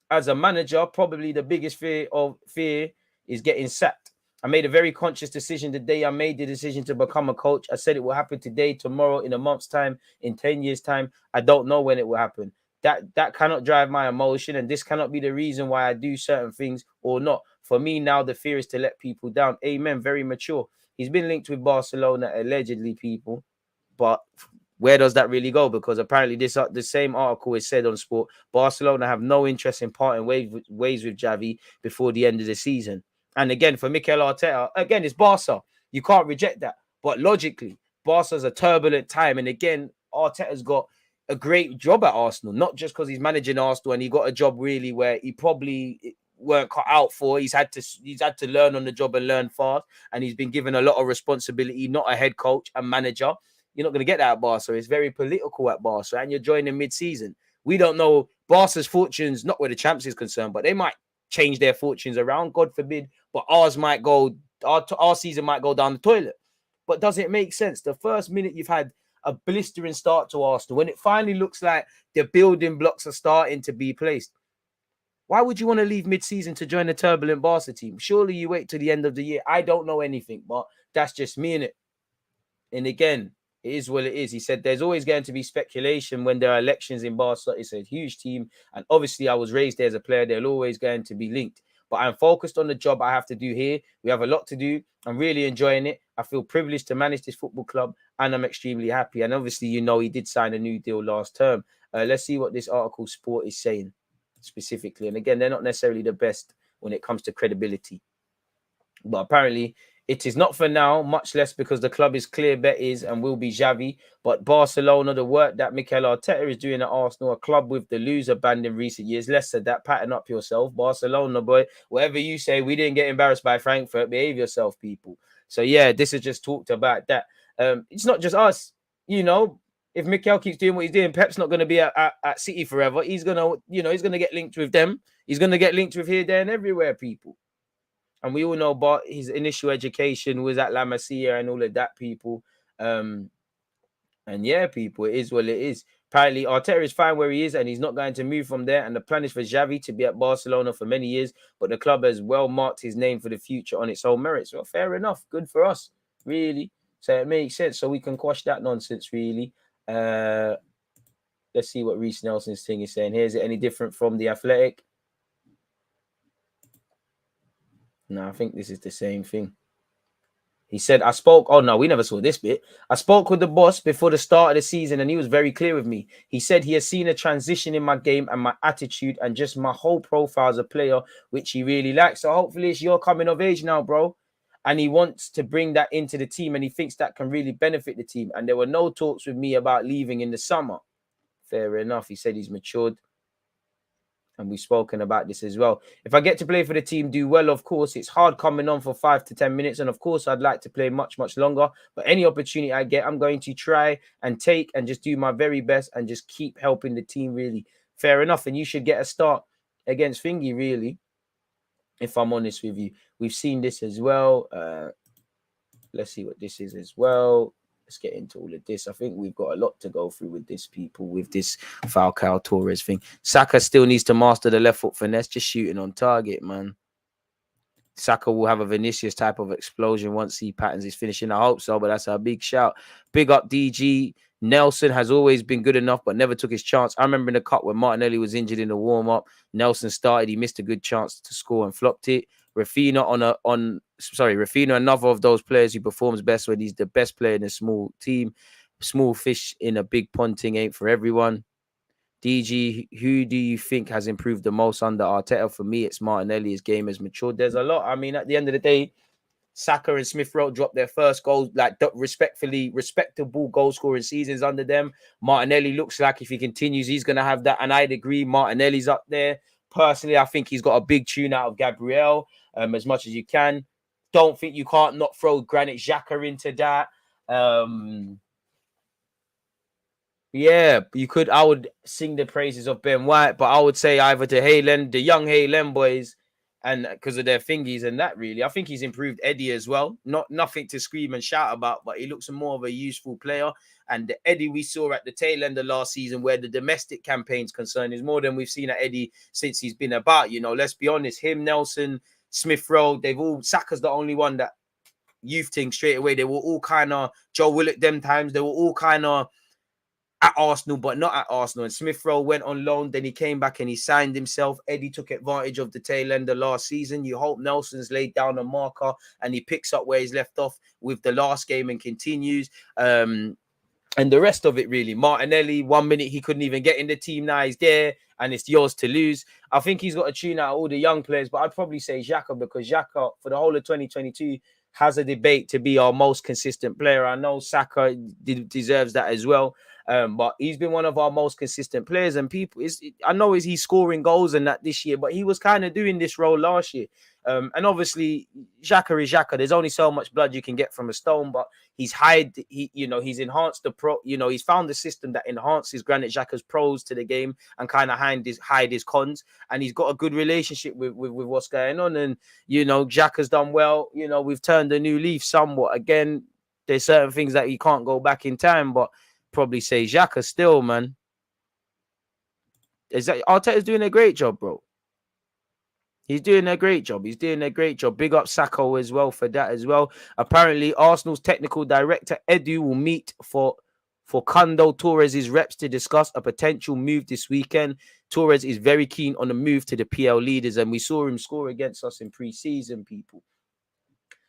As a manager, probably the biggest fear is getting sacked. I made a very conscious decision the day I made the decision to become a coach. I said it will happen today, tomorrow, in a month's time, in 10 years' time. I don't know when it will happen. That cannot drive my emotion, and this cannot be the reason why I do certain things or not. For me now, the fear is to let people down. Amen. Very mature. He's been linked with Barcelona, allegedly, people. But where does that really go? Because apparently the same article is said on Sport. Barcelona have no interest in parting ways with Xavi before the end of the season. And again, for Mikel Arteta, again, it's Barca. You can't reject that. But logically, Barca's a turbulent time. And again, Arteta's got a great job at Arsenal, not just because he's managing Arsenal and he got a job really where he probably weren't cut out for. He's had to learn on the job and learn fast. And he's been given a lot of responsibility, not a head coach and manager. You're not going to get that at Barca. It's very political at Barca. And you're joining mid-season. We don't know Barca's fortunes, not where the champs is concerned, but they might change their fortunes around, God forbid. But our season might go down the toilet. But does it make sense? The first minute you've had a blistering start to Arsenal, when it finally looks like the building blocks are starting to be placed, why would you want to leave mid-season to join a turbulent Barca team? Surely you wait till the end of the year. I don't know anything, but that's just me, innit? And again, it is what it is. He said there's always going to be speculation when there are elections in Barca. It's a huge team. And obviously, I was raised there as a player. They're always going to be linked. But I'm focused on the job I have to do here. We have a lot to do. I'm really enjoying it. I feel privileged to manage this football club. And I'm extremely happy. And obviously, you know, he did sign a new deal last term. Let's see what this article Sport is saying specifically. And again, they're not necessarily the best when it comes to credibility. But apparently, it is not for now, much less because the club is clear bet is and will be Xavi. But Barcelona, the work that Mikel Arteta is doing at Arsenal, a club with the loser band in recent years. Less said that, pattern up yourself. Barcelona, boy, whatever you say, we didn't get embarrassed by Frankfurt. Behave yourself, people. So, yeah, this is just talked about that. It's not just us, you know. If Mikel keeps doing what he's doing, Pep's not going to be at City forever. He's going to, he's going to get linked with them. He's going to get linked with here, there, and everywhere, people. And we all know about his initial education was at La Masia and all of that, people. And yeah, people, it is what it is. Apparently, Arteta is fine where he is and he's not going to move from there. And the plan is for Xavi to be at Barcelona for many years. But the club has well marked his name for the future on its own merits. Well, fair enough. Good for us, really. So it makes sense. So we can quash that nonsense, really. Let's see what Reece Nelson's thing is saying. Here, is it any different from The Athletic? No, I think this is the same thing. He said, I spoke. Oh, no, we never saw this bit. I spoke with the boss before the start of the season, and he was very clear with me. He said he has seen a transition in my game and my attitude and just my whole profile as a player, which he really likes. So hopefully it's your coming of age now, bro. And he wants to bring that into the team, and he thinks that can really benefit the team. And there were no talks with me about leaving in the summer. Fair enough. He said he's matured. And we've spoken about this as well. If I get to play for the team, do well, of course. It's hard coming on for 5 to 10 minutes. And of course, I'd like to play much, much longer. But any opportunity I get, I'm going to try and take and just do my very best and just keep helping the team, really. Fair enough. And you should get a start against Thingy, really, if I'm honest with you. We've seen this as well. Let's see what this is as well. Let's get into all of this. I think we've got a lot to go through with this, people, with this Falcao Torres thing. Saka still needs to master the left foot finesse, just shooting on target, man. Saka will have a Vinicius type of explosion once he patterns his finishing. I hope so, but that's a big shout. Big up DG. Nelson has always been good enough, but never took his chance. I remember in the cup when Martinelli was injured in the warm-up. Nelson started. He missed a good chance to score and flopped it. Rafinha Rafinha, another of those players who performs best when he's the best player in a small team. Small fish in a big pond thing ain't for everyone. DG, who do you think has improved the most under Arteta? For me, it's Martinelli. His game has matured. There's a lot. I mean, at the end of the day, Saka and Smith Rowe dropped their first goals, like respectable goal scoring seasons under them. Martinelli looks like if he continues, he's going to have that. And I'd agree, Martinelli's up there. Personally, I think he's got a big tune out of Gabriel, as much as you can. Don't think you can't not throw Granit Xhaka into that. Yeah, you could. I would sing the praises of Ben White, but I would say either to Haylen, the young Haylen boys, and because of their thingies and that, really. I think he's improved Eddie as well. Nothing to scream and shout about, but he looks more of a useful player. And the Eddie we saw at the tail end of last season, where the domestic campaign's concerned, is more than we've seen at Eddie since he's been about. You know, let's be honest, him, Nelson, Smith Rowe, Saka's the only one that youth thing straight away. They were all kind of Joe Willock them times. They were all kind of at Arsenal, but not at Arsenal. And Smith Rowe went on loan, then he came back and he signed himself. Eddie took advantage of the tail end of last season. You hope Nelson's laid down a marker and he picks up where he's left off with the last game and continues. And the rest of it, really. Martinelli, 1 minute he couldn't even get in the team. Now he's there and it's yours to lose. I think he's got to tune out all the young players, but I'd probably say Xhaka, because Xhaka, for the whole of 2022, has a debate to be our most consistent player. I know Saka deserves that as well. But he's been one of our most consistent players, and I know he's scoring goals and that this year, but he was kind of doing this role last year. And obviously, Xhaka is Xhaka. There's only so much blood you can get from a stone, but he's enhanced he's found the system that enhances Granit Xhaka's pros to the game and kind of hide his cons. And he's got a good relationship with what's going on. And, Xhaka's done well. We've turned a new leaf somewhat. Again, there's certain things that you can't go back in time, but probably say Xhaka still, man. Arteta's doing a great job, bro. He's doing a great job. Big up Sacco as well for that as well. Apparently, Arsenal's technical director, Edu, will meet for Facundo Torres' reps to discuss a potential move this weekend. Torres is very keen on the move to the PL leaders, and we saw him score against us in pre-season, people.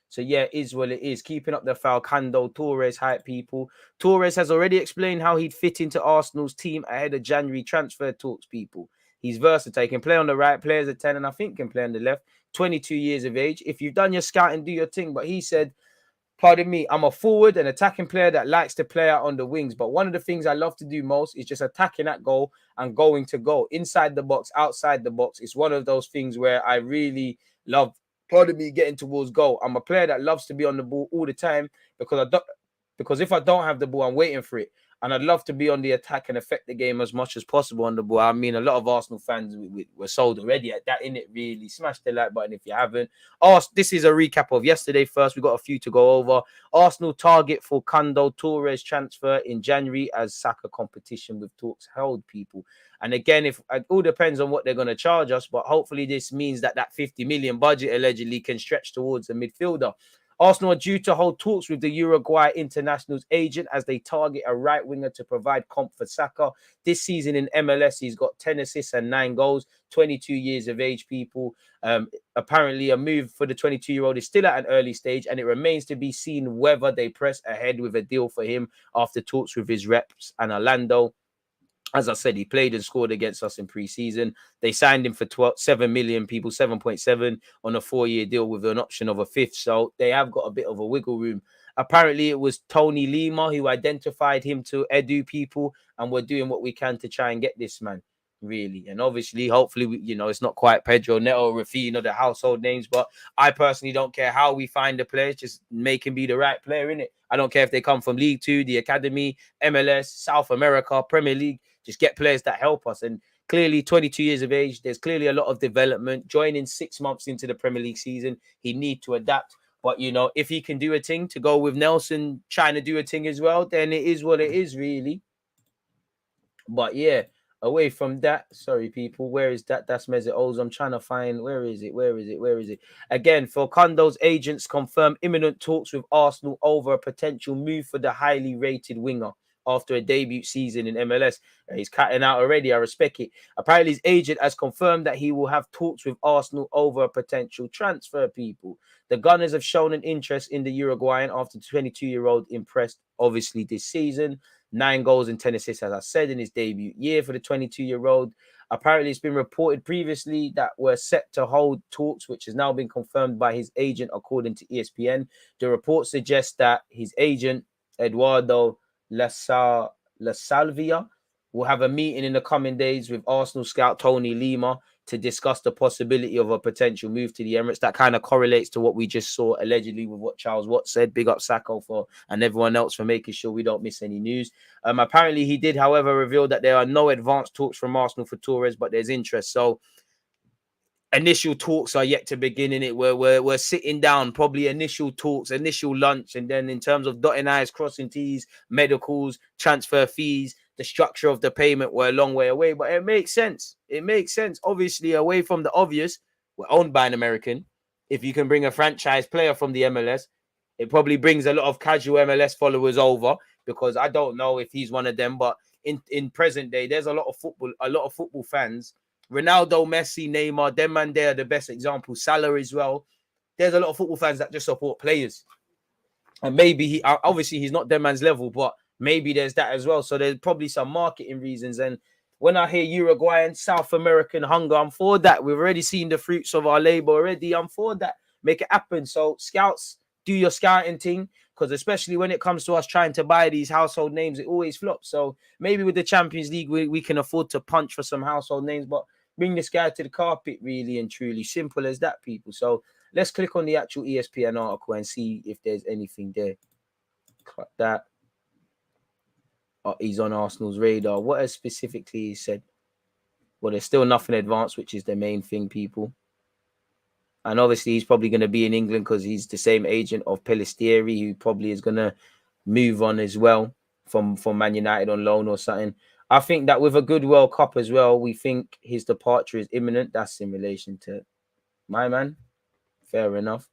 So, yeah, it is what it is. Keeping up the Facundo Torres hype, people. Torres has already explained how he'd fit into Arsenal's team ahead of January transfer talks, people. He's versatile. He can play on the right, players at 10, and I think can play on the left. 22 years of age. If you've done your scouting, do your thing. But he said, pardon me, I'm a forward and attacking player that likes to play out on the wings. But one of the things I love to do most is just attacking that goal and going to goal. Inside the box, outside the box. It's one of those things where I really love, pardon me, getting towards goal. I'm a player that loves to be on the ball all the time because if I don't have the ball, I'm waiting for it. And I'd love to be on the attack and affect the game as much as possible on the ball. I mean, a lot of Arsenal fans were sold already at that, innit, really. Smash the like button if you haven't. This is a recap of yesterday first. We've got a few to go over. Arsenal target for Facundo Torres transfer in January as Saka competition with talks held, people. And again, it all depends on what they're going to charge us, but hopefully this means that 50 million budget allegedly can stretch towards the midfielder. Arsenal are due to hold talks with the Uruguay international's agent as they target a right winger to provide comp for Saka. This season in MLS, he's got 10 assists and 9 goals, 22 years of age, people. Apparently, a move for the 22-year-old is still at an early stage, and it remains to be seen whether they press ahead with a deal for him after talks with his reps and Orlando. As I said, he played and scored against us in pre-season. They signed him for 7 million, people, 7.7 on a 4-year deal with an option of a fifth. So they have got a bit of a wiggle room. Apparently, it was Tony Lima who identified him to Edu, people, and we're doing what we can to try and get this man, really. And obviously, hopefully, it's not quite Pedro Neto, Rafinha, the household names, but I personally don't care how we find the players, just make him be the right player, innit? I don't care if they come from League 2, the Academy, MLS, South America, Premier League. Just get players that help us. And clearly, 22 years of age, there's clearly a lot of development. Joining 6 months into the Premier League season, he need to adapt. But, if he can do a thing to go with Nelson trying to do a thing as well, then it is what it is, really. But, yeah, away from that, sorry, people, where is that? That's Mesut Ozil. I'm trying to find, where is it? Again, Facondo's agents confirm imminent talks with Arsenal over a potential move for the highly rated winger after a debut season in MLS. He's cutting out already. I respect it. Apparently, his agent has confirmed that he will have talks with Arsenal over a potential transfer, people. The Gunners have shown an interest in the Uruguayan after the 22-year-old impressed, obviously, this season. 9 goals and 10 assists, as I said, in his debut year for the 22-year-old. Apparently, it's been reported previously that we're set to hold talks, which has now been confirmed by his agent, according to ESPN. The report suggests that his agent, Eduardo La Salvia, will have a meeting in the coming days with Arsenal scout Tony Lima to discuss the possibility of a potential move to the Emirates. That kind of correlates to what we just saw allegedly with what Charles Watt said. Big up Sacco and everyone else for making sure we don't miss any news. Apparently, he did, however, reveal that there are no advanced talks from Arsenal for Torres, but there's interest. So initial talks are yet to begin in it. We're sitting down, probably initial talks, initial lunch, and then in terms of dotting I's, crossing T's, medicals, transfer fees, the structure of the payment, we're a long way away. But it makes sense. It makes sense. Obviously, away from the obvious, we're owned by an American. If you can bring a franchise player from the MLS, it probably brings a lot of casual MLS followers over, because I don't know if he's one of them, but in present day, there's a lot of football fans. Ronaldo, Messi, Neymar, them man, they are the best example. Salah as well. There's a lot of football fans that just support players. And maybe obviously he's not them man's level, but maybe there's that as well. So there's probably some marketing reasons. And when I hear Uruguayan, South American hunger, I'm for that. We've already seen the fruits of our labor already. I'm for that. Make it happen. So scouts, do your scouting thing, because especially when it comes to us trying to buy these household names, it always flops. So maybe with the Champions League, we can afford to punch for some household names, but bring this guy to the carpet, really and truly. Simple as that, people. So let's click on the actual ESPN article and see if there's anything there. Cut that. Oh, he's on Arsenal's radar. What has specifically he said? Well, there's still nothing advanced, which is the main thing, people. And obviously, he's probably going to be in England because he's the same agent of Pellistieri, who probably is going to move on as well from Man United on loan or something. I think that with a good World Cup as well, we think his departure is imminent. That's in relation to my man. Fair enough.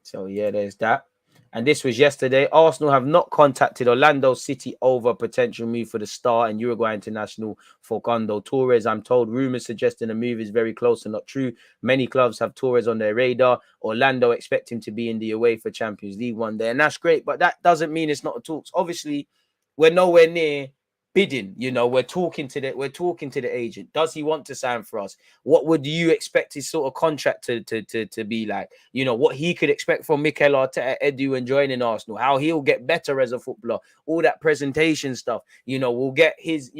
So, yeah, there's that. And this was yesterday. Arsenal have not contacted Orlando City over a potential move for the star and Uruguay international Facundo Torre. I'm told rumors suggesting a move is very close and not true. Many clubs have Torres on their radar. Orlando expect him to be in the away for Champions League one day. And that's great, but that doesn't mean it's not a talks. Obviously, we're nowhere near bidding. We're talking to the agent. Does he want to sign for us? What would you expect his sort of contract to be like? What he could expect from Mikel Arteta, Edu, and joining Arsenal, how he'll get better as a footballer, all that presentation stuff. We'll get his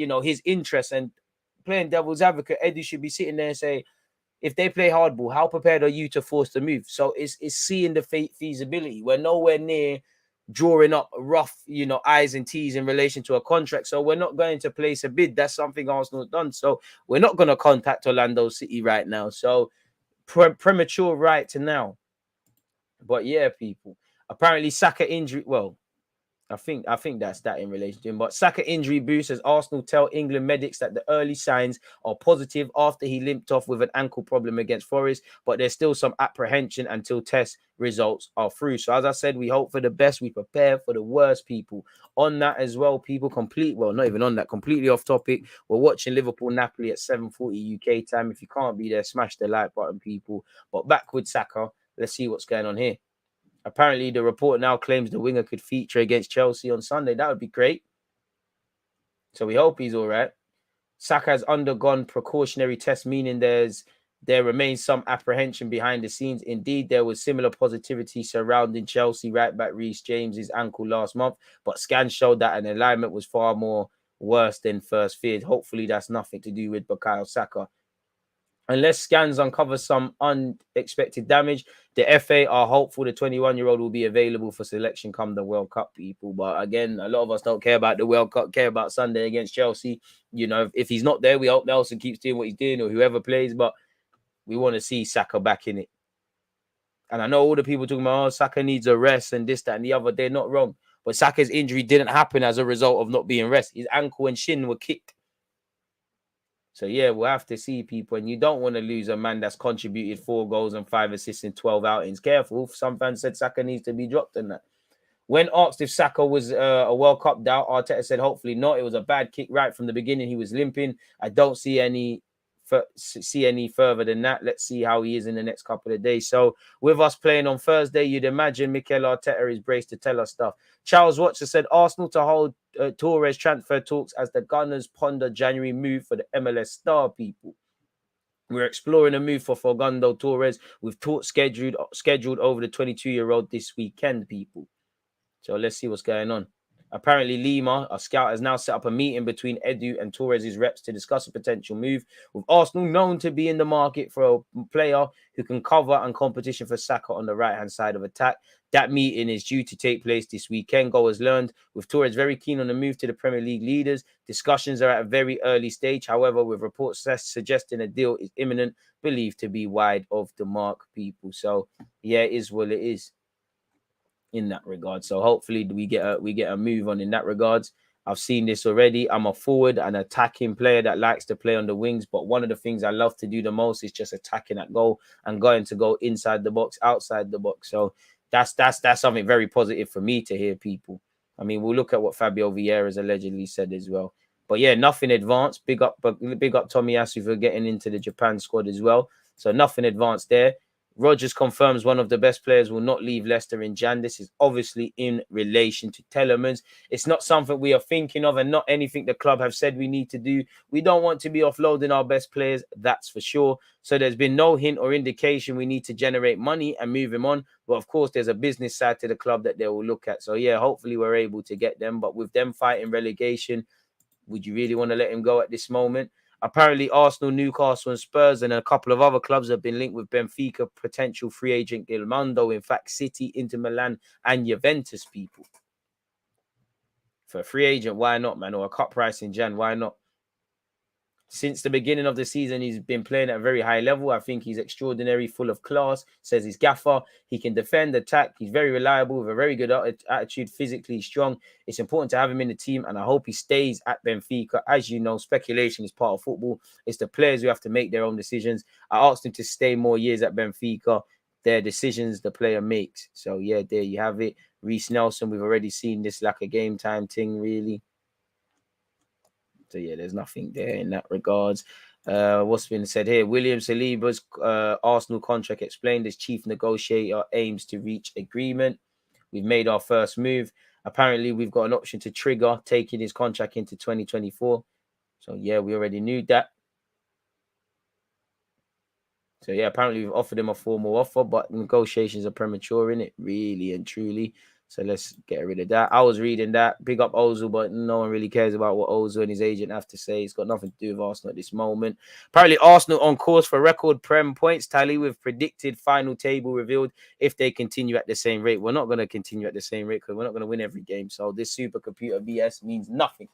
interest. And playing devil's advocate, Edu should be sitting there and say, if they play hardball, how prepared are you to force the move? So it's seeing the feasibility. We're nowhere near drawing up rough, I's and T's in relation to a contract. So we're not going to place a bid. That's something Arsenal have done. So we're not going to contact Orlando City right now. So premature right to now. But yeah, people. Apparently Saka injury. Well, I think that's that in relation to him. But Saka injury boost as Arsenal tell England medics that the early signs are positive after he limped off with an ankle problem against Forest, but there's still some apprehension until test results are through. So as I said, we hope for the best, we prepare for the worst, people. On that as well, people, not even on that, completely off topic. We're watching Liverpool-Napoli at 7:40 UK time. If you can't be there, smash the like button, people. But back with Saka, let's see what's going on here. Apparently, the report now claims the winger could feature against Chelsea on Sunday. That would be great. So we hope he's all right. Saka has undergone precautionary tests, meaning there remains some apprehension behind the scenes. Indeed, there was similar positivity surrounding Chelsea right back REISS James's ankle last month, but scans showed that an alignment was far more worse than first feared. Hopefully, that's nothing to do with Bukayo Saka. Unless scans uncover some unexpected damage, the FA are hopeful the 21-year-old will be available for selection come the World Cup, people. But again, a lot of us don't care about the World Cup, care about Sunday against Chelsea. You know, if he's not there, we hope Nelson keeps doing what he's doing or whoever plays, but we want to see Saka back in it. And I know all the people talking about, Saka needs a rest and this, that, and the other. They're not wrong. But Saka's injury didn't happen as a result of not being rest. His ankle and shin were kicked. So, yeah, we'll have to see, people. And you don't want to lose a man that's contributed 4 goals and 5 assists in 12 outings. Careful. Some fans said Saka needs to be dropped in that. When asked if Saka was a World Cup doubt, Arteta said, hopefully not. It was a bad kick right from the beginning. He was limping. I don't see any further than that. Let's see how he is in the next couple of days. So with us playing on Thursday, you'd imagine Mikel Arteta is braced to tell us stuff. Charles Watcher said Arsenal to hold Torres transfer talks as the Gunners ponder January move for the MLS star, people. We're exploring a move for Facundo Torres with talks scheduled over the 22-year-old this weekend, people. So let's see what's going on. Apparently, Lima, a scout, has now set up a meeting between Edu and Torres' reps to discuss a potential move, with Arsenal known to be in the market for a player who can cover and competition for Saka on the right-hand side of attack. That meeting is due to take place this weekend, Go has learned, with Torres very keen on the move to the Premier League leaders. Discussions are at a very early stage, however, with reports suggesting a deal is imminent, believed to be wide of the mark, people. So, yeah, it is what it is in that regard. So hopefully we get a move on in that regards. I've seen this already. I'm a forward and attacking player that likes to play on the wings, but one of the things I love to do the most is just attacking that goal and going to go inside the box, outside the box. So that's something very positive for me to hear, people. I mean, we'll look at what Fabio Vieira has allegedly said as well. But yeah, nothing advanced. Big up Tomiyasu for getting into the Japan squad as well. So nothing advanced there. Rodgers confirms one of the best players will not leave Leicester in Jan. This is obviously in relation to Telemans. It's not something we are thinking of and not anything the club have said we need to do. We don't want to be offloading our best players, that's for sure. So there's been no hint or indication we need to generate money and move him on. But of course, there's a business side to the club that they will look at. So yeah, hopefully we're able to get them. But with them fighting relegation, would you really want to let him go at this moment? Apparently, Arsenal, Newcastle and Spurs and a couple of other clubs have been linked with Benfica, potential free agent Gilmando. In fact, City, Inter Milan and Juventus, people. For a free agent, why not, man? Or a cut price in Jan, why not? Since the beginning of the season, he's been playing at a very high level. I think he's extraordinary, full of class, says his gaffer. He can defend, attack. He's very reliable with a very good attitude, physically strong. It's important to have him in the team, and I hope he stays at Benfica. As you know, speculation is part of football. It's the players who have to make their own decisions. I asked him to stay more years at Benfica. Their decisions the player makes. So, yeah, there you have it. Reiss Nelson, we've already seen this like a game time thing, really. So, yeah, there's nothing there in that regards. What's been said here? William Saliba's Arsenal contract explained as chief negotiator aims to reach agreement. We've made our first move. Apparently, we've got an option to trigger taking his contract into 2024. So, yeah, we already knew that. So, yeah, apparently we've offered him a formal offer, but negotiations are premature in it, really and truly. So let's get rid of that. I was reading that. Big up Ozil, but no one really cares about what Ozil and his agent have to say. It's got nothing to do with Arsenal at this moment. Apparently, Arsenal on course for record Prem points tally with predicted final table revealed if they continue at the same rate. We're not going to continue at the same rate because we're not going to win every game. So this supercomputer BS means nothing.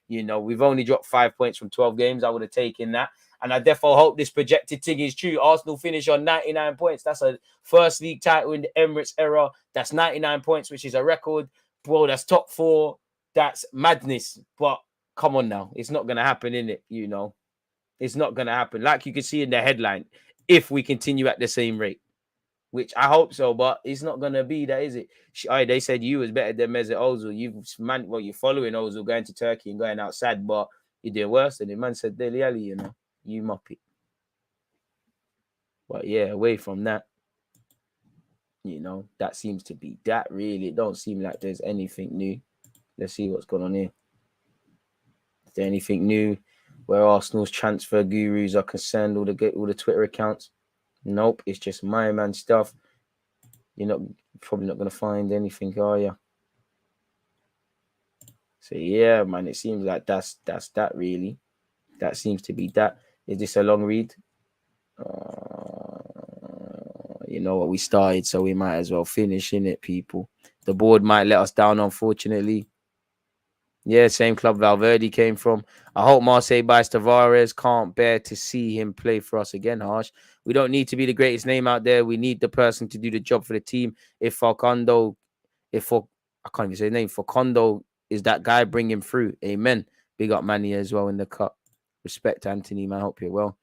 You know, we've only dropped 5 points from 12 games. I would have taken that. And I therefore hope this projected thing is true. Arsenal finish on 99 points. That's a first league title in the Emirates era. That's 99 points, which is a record. bro, that's top 4. That's madness. But come on now. It's not going to happen, innit? You know, it's not going to happen. Like you can see in the headline, if we continue at the same rate, which I hope so, but it's not going to be that, is it? They said you was better than Mesut Ozil. You're following Ozil, going to Turkey and going outside, but you did worse than him. Man said, Dele Alli, you know, you muppet. But yeah, away from that, you know, that seems to be that really. It don't seem like there's anything new. Let's see what's going on here. Is there anything new where Arsenal's transfer gurus are concerned, all the Twitter accounts? Nope, it's just my man stuff. You're probably not going to find anything, are you? So yeah, man, it seems like that's that really. That seems to be that. Is this a long read? You know what, we started, so we might as well finish, innit, people? The board might let us down, unfortunately. Yeah, same club Valverde came from. I hope Marseille buys Tavares. Can't bear to see him play for us again, Harsh. We don't need to be the greatest name out there. We need the person to do the job for the team. I can't even say his name. Facundo is that guy, bring him through. Amen. Big up Manny as well in the cup. Respect, Anthony, man. Hope you're well.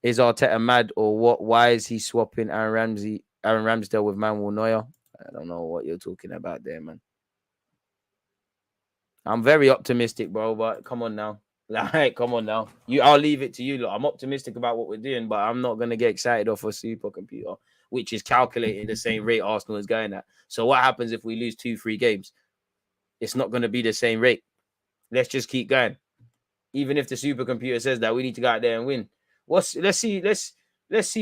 Is Arteta mad or what? Why is he swapping Aaron Ramsdale with Manuel Neuer? I don't know what you're talking about there, man. I'm very optimistic, bro, but come on now. Like, come on now. I'll leave it to you. Look, I'm optimistic about what we're doing, but I'm not going to get excited off a supercomputer, which is calculating the same rate Arsenal is going at. So what happens if we lose 2-3 games? It's not going to be the same rate. Let's just keep going. Even if the supercomputer says that, we need to go out there and win. Let's see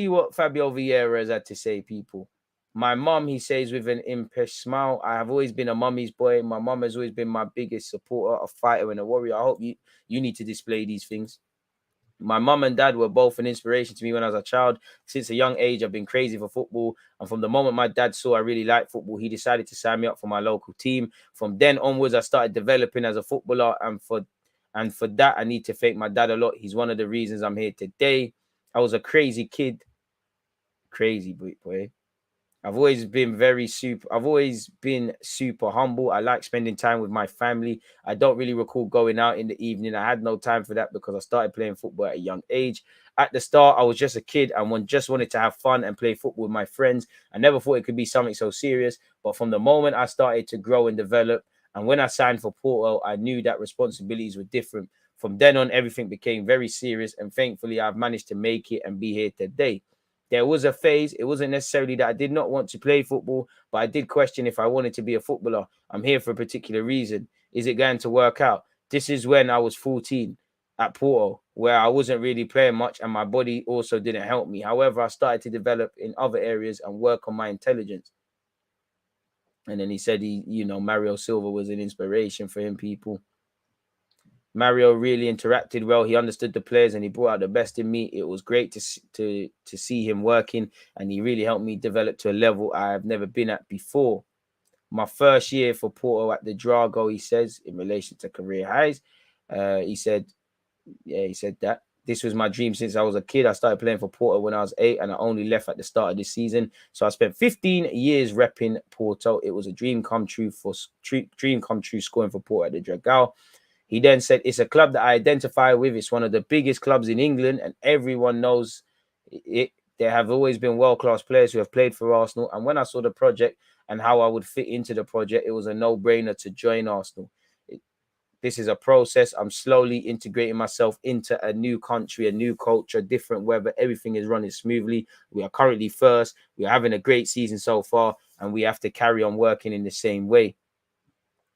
what Fabio Vieira has had to say, people. My mum, he says with an impish smile, I have always been a mummy's boy. My mum has always been my biggest supporter, a fighter and a warrior. I hope you need to display these things. My mum and dad were both an inspiration to me when I was a child. Since a young age, I've been crazy for football. And from the moment my dad saw I really liked football, he decided to sign me up for my local team. From then onwards, I started developing as a footballer. And for that, I need to thank my dad a lot. He's one of the reasons I'm here today. I was a crazy kid. Crazy boy. I've always been super humble. I like spending time with my family. I don't really recall going out in the evening. I had no time for that because I started playing football at a young age. At the start, I was just a kid and just wanted to have fun and play football with my friends. I never thought it could be something so serious. But from the moment I started to grow and develop, and when I signed for Porto, I knew that responsibilities were different. From then on, everything became very serious. And thankfully, I've managed to make it and be here today. There was a phase. It wasn't necessarily that I did not want to play football, but I did question if I wanted to be a footballer. I'm here for a particular reason. Is it going to work out? This is when I was 14 at Porto, where I wasn't really playing much and my body also didn't help me. However, I started to develop in other areas and work on my intelligence. And then he said Mario Silva was an inspiration for him, people. Mario really interacted well. He understood the players and he brought out the best in me. It was great to see him working, and he really helped me develop to a level I have never been at before. My first year for Porto at the Drago, he says, in relation to career highs, he said that this was my dream since I was a kid. I started playing for Porto when I was 8 and I only left at the start of this season. So I spent 15 years repping Porto. It was a dream come true scoring for Porto at the Dragao. He then said, it's a club that I identify with. It's one of the biggest clubs in England and everyone knows it. There have always been world-class players who have played for Arsenal. And when I saw the project and how I would fit into the project, it was a no-brainer to join Arsenal. This is a process. I'm slowly integrating myself into a new country, a new culture, different weather. Everything is running smoothly. We are currently first. We are having a great season so far, and we have to carry on working in the same way.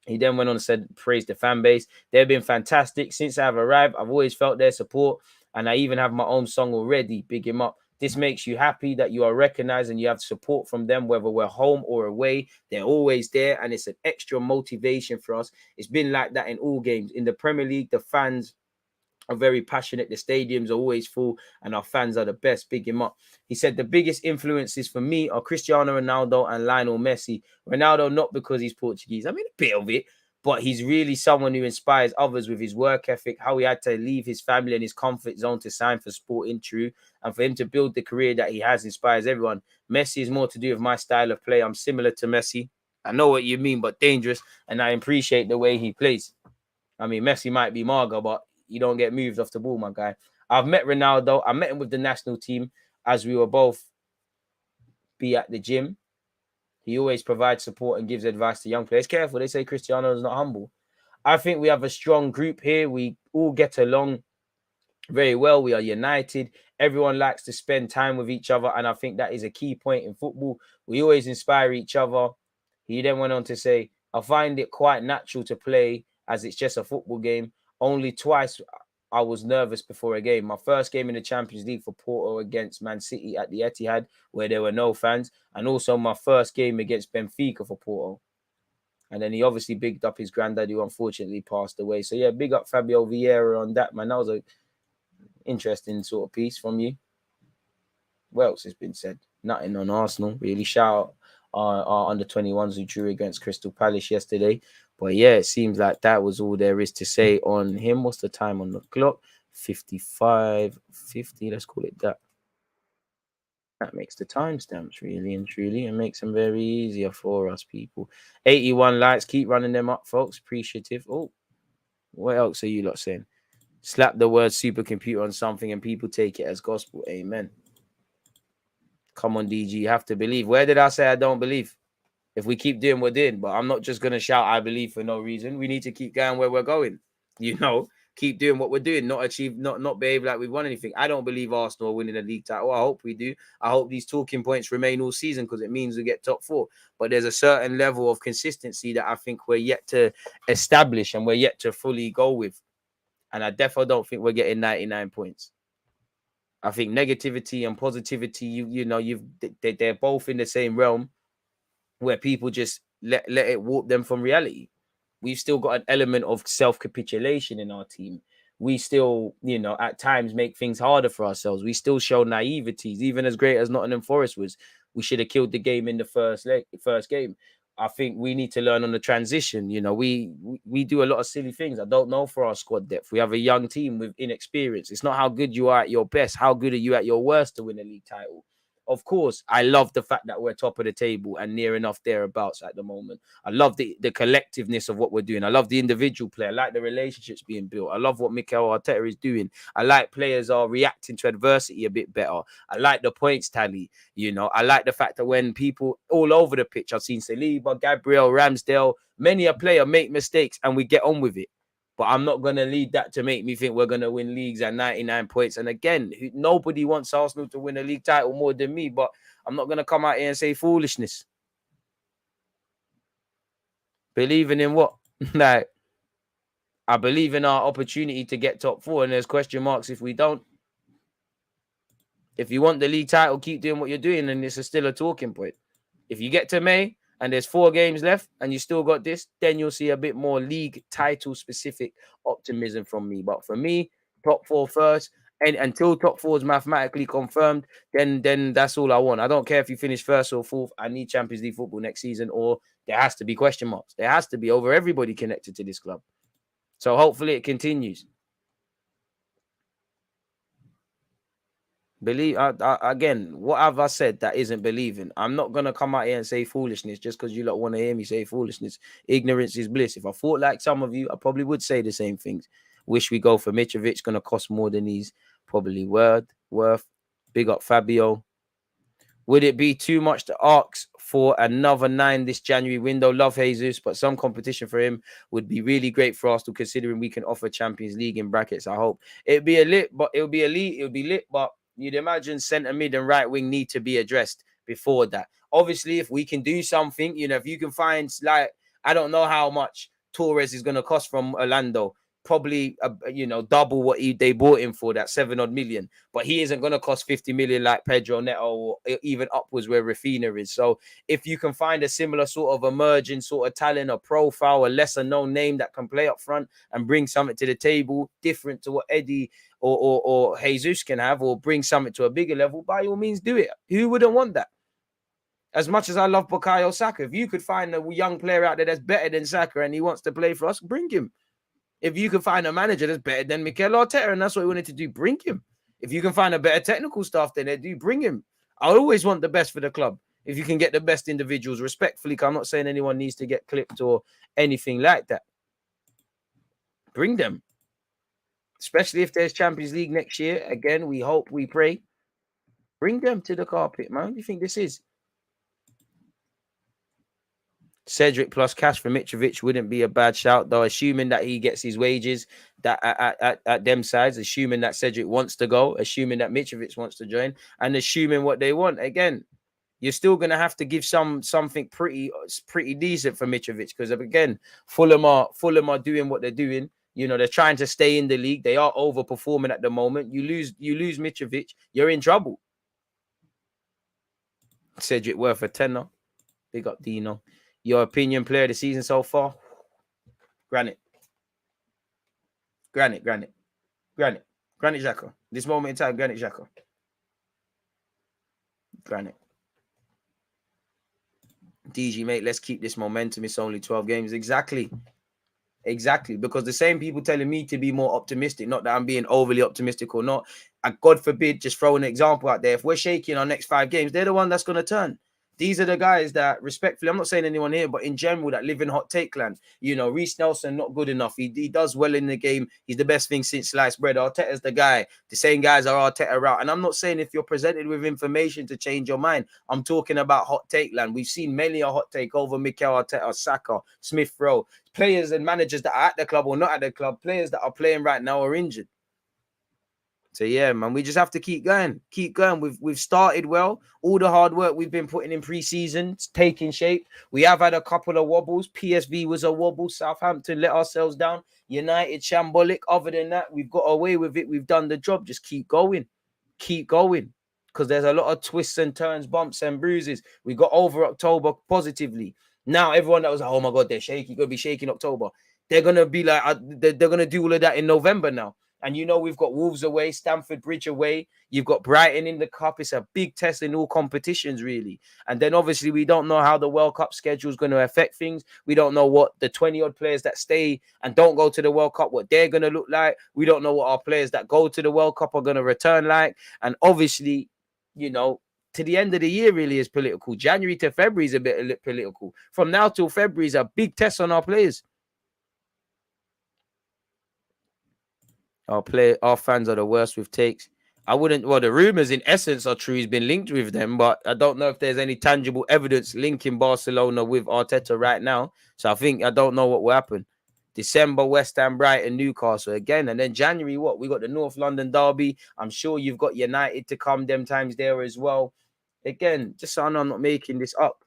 He then went on and said, praise the fan base. They've been fantastic. Since I've arrived, I've always felt their support. And I even have my own song already. Big him up. This makes you happy that you are recognized and you have support from them, whether we're home or away. They're always there. And it's an extra motivation for us. It's been like that in all games. In the Premier League, the fans are very passionate. The stadiums are always full and our fans are the best. Big him up. He said the biggest influences for me are Cristiano Ronaldo and Lionel Messi. Ronaldo, not because he's Portuguese. I mean, a bit of it, but he's really someone who inspires others with his work ethic, how he had to leave his family and his comfort zone to sign for Sporting True, and for him to build the career that he has inspires everyone. Messi is more to do with my style of play. I'm similar to Messi. I know what you mean, but dangerous. And I appreciate the way he plays. I mean, Messi might be Marga, but you don't get moved off the ball, my guy. I've met Ronaldo. I met him with the national team as we were both be at the gym. He always provides support and gives advice to young players. Careful, they say Cristiano is not humble. I think we have a strong group here. We all get along very well. We are united. Everyone likes to spend time with each other, and I think that is a key point in football. We always inspire each other. He then went on to say, I find it quite natural to play as it's just a football game. Only twice I was nervous before a game. My first game in the Champions League for Porto against Man City at the Etihad, where there were no fans, and also my first game against Benfica for Porto. And then he obviously bigged up his granddad, who unfortunately passed away. So yeah, big up Fabio Vieira on that, man. That was a interesting sort of piece from you. What else has been said? Nothing on Arsenal, really. Shout out our under-21s who drew against Crystal Palace yesterday. But yeah, it seems like that was all there is to say on him. What's the time on the clock? 55:50. Let's call it that. That makes the timestamps really and truly and makes them very easier for us, people. 81 likes. Keep running them up, folks. Appreciative. Oh, what else are you lot saying? Slap the word supercomputer on something and people take it as gospel. Amen. Come on, DG. You have to believe. Where did I say I don't believe? If we keep doing what we're doing, but I'm not just going to shout I believe for no reason. We need to keep going where we're going. You know, keep doing what we're doing, not behave like we've won anything. I don't believe Arsenal are winning the league title. I hope we do. I hope these talking points remain all season because it means we get top 4. But there's a certain level of consistency that I think we're yet to establish and we're yet to fully go with. And I definitely don't think we're getting 99 points. I think negativity and positivity, they're both in the same realm where people just let it warp them from reality. We've still got an element of self-capitulation in our team. We still, at times make things harder for ourselves. We still show naiveties, even as great as Nottingham Forest was. We should have killed the game in the first game. I think we need to learn on the transition. We do a lot of silly things. I don't know for our squad depth. We have a young team with inexperience. It's not how good you are at your best. How good are you at your worst to win a league title? Of course, I love the fact that we're top of the table and near enough thereabouts at the moment. I love the collectiveness of what we're doing. I love the individual play. I like the relationships being built. I love what Mikel Arteta is doing. I like players are reacting to adversity a bit better. I like the points tally. I like the fact that when people all over the pitch, I've seen Saliba, Gabriel, Ramsdale, many a player make mistakes and we get on with it. But I'm not going to lead that to make me think we're going to win leagues at 99 points. And again, nobody wants Arsenal to win a league title more than me, but I'm not going to come out here and say foolishness. Believing in what? Like, I believe in our opportunity to get top 4, and there's question marks if we don't. If you want the league title, keep doing what you're doing, and this is still a talking point. If you get to May, and there's 4 games left and you still got this, then you'll see a bit more league title specific optimism from me. But for me, top 4 first, and until top 4 is mathematically confirmed, then that's all I want. I don't care if you finish 1st or 4th. I need Champions League football next season, or there has to be question marks. There has to be over everybody connected to this club. So hopefully it continues. Believe again, what have I said that isn't believing? I'm not gonna come out here and say foolishness just because you lot want to hear me say foolishness. Ignorance is bliss. If I thought like some of you, I probably would say the same things. Wish we go for Mitrovic, gonna cost more than he's probably worth. Big up Fabio. Would it be too much to ask for another 9 this January window? Love Jesus, but some competition for him would be really great for us, to considering we can offer Champions League in brackets. I hope it'd be lit, but you'd imagine centre mid and right wing need to be addressed before that. Obviously, if we can do something, if you can find, like, I don't know how much Torres is going to cost from Orlando. Probably, double what they bought him for, that 7 odd million. But he isn't going to cost 50 million like Pedro Neto, or even upwards where Rafinha is. So if you can find a similar sort of emerging sort of talent, a profile, a lesser known name that can play up front and bring something to the table different to what Eddie or Jesus can have, or bring something to a bigger level, by all means do it. Who wouldn't want that? As much as I love Bukayo Saka, if you could find a young player out there that's better than Saka and he wants to play for us, bring him. If you can find a manager that's better than Mikel Arteta and that's what he wanted to do, bring him. If you can find a better technical staff than they do, bring him. I always want the best for the club. If you can get the best individuals, respectfully, 'cause I'm not saying anyone needs to get clipped or anything like that. Bring them. Especially if there's Champions League next year. Again, we hope, we pray. Bring them to the carpet, man. What do you think this is? Cedric plus cash for Mitrovic wouldn't be a bad shout, though, assuming that he gets his wages that at them sides, assuming that Cedric wants to go, assuming that Mitrovic wants to join, and assuming what they want. Again, you're still going to have to give something pretty decent for Mitrovic, because, again, Fulham are doing what they're doing. You know, they're trying to stay in the league. They are overperforming at the moment. You lose Mitrovic, you're in trouble. Cedric worth a tenner. Big up Dino. Your opinion player of the season so far? Granite Xhaka. This moment in time, Granite Xhaka. Granite. DG, mate, let's keep this momentum. It's only 12 games. Exactly. Because the same people telling me to be more optimistic, not that I'm being overly optimistic or not. And God forbid, just throw an example out there. If we're shaking our next 5 games, they're the one that's going to turn. These are the guys that, respectfully, I'm not saying anyone here, but in general, that live in hot take land. You know, Reece Nelson, not good enough. He does well in the game. He's the best thing since sliced bread. Arteta's the guy. The same guys are Arteta out. And I'm not saying if you're presented with information to change your mind. I'm talking about hot take land. We've seen many a hot take over Mikel Arteta, Saka, Smith Rowe. Players and managers that are at the club or not at the club. Players that are playing right now are injured. So yeah, man, we just have to keep going. We've started well. All the hard work we've been putting in pre-season, it's taking shape. We have had a couple of wobbles. PSV was a wobble. Southampton let ourselves down. United shambolic. Other than that, we've got away with it. We've done the job. Just keep going. Because there's a lot of twists and turns, bumps and bruises. We got over October positively. Now everyone that was like, oh my God, they're shaky, gonna be shaky in October. They're gonna be like, they're gonna do all of that in November now. And you know, we've got Wolves away, Stamford Bridge away. You've got Brighton in the cup. It's a big test in all competitions, really. And then obviously we don't know how the World Cup schedule is going to affect things. We don't know what the 20-odd players that stay and don't go to the World Cup, what they're going to look like. We don't know what our players that go to the World Cup are going to return like. And obviously, you know, to the end of the year really is political. January to February is a bit political. From now till February is a big test on our players. Our fans are the worst with takes. The rumors in essence are true. He's been linked with them, but I don't know if there's any tangible evidence linking Barcelona with Arteta right now. So I don't know what will happen. December, West Ham, Brighton, Newcastle again. And then January, we got the North London derby. I'm sure you've got United to come them times there as well. Again, just so I know I'm not making this up.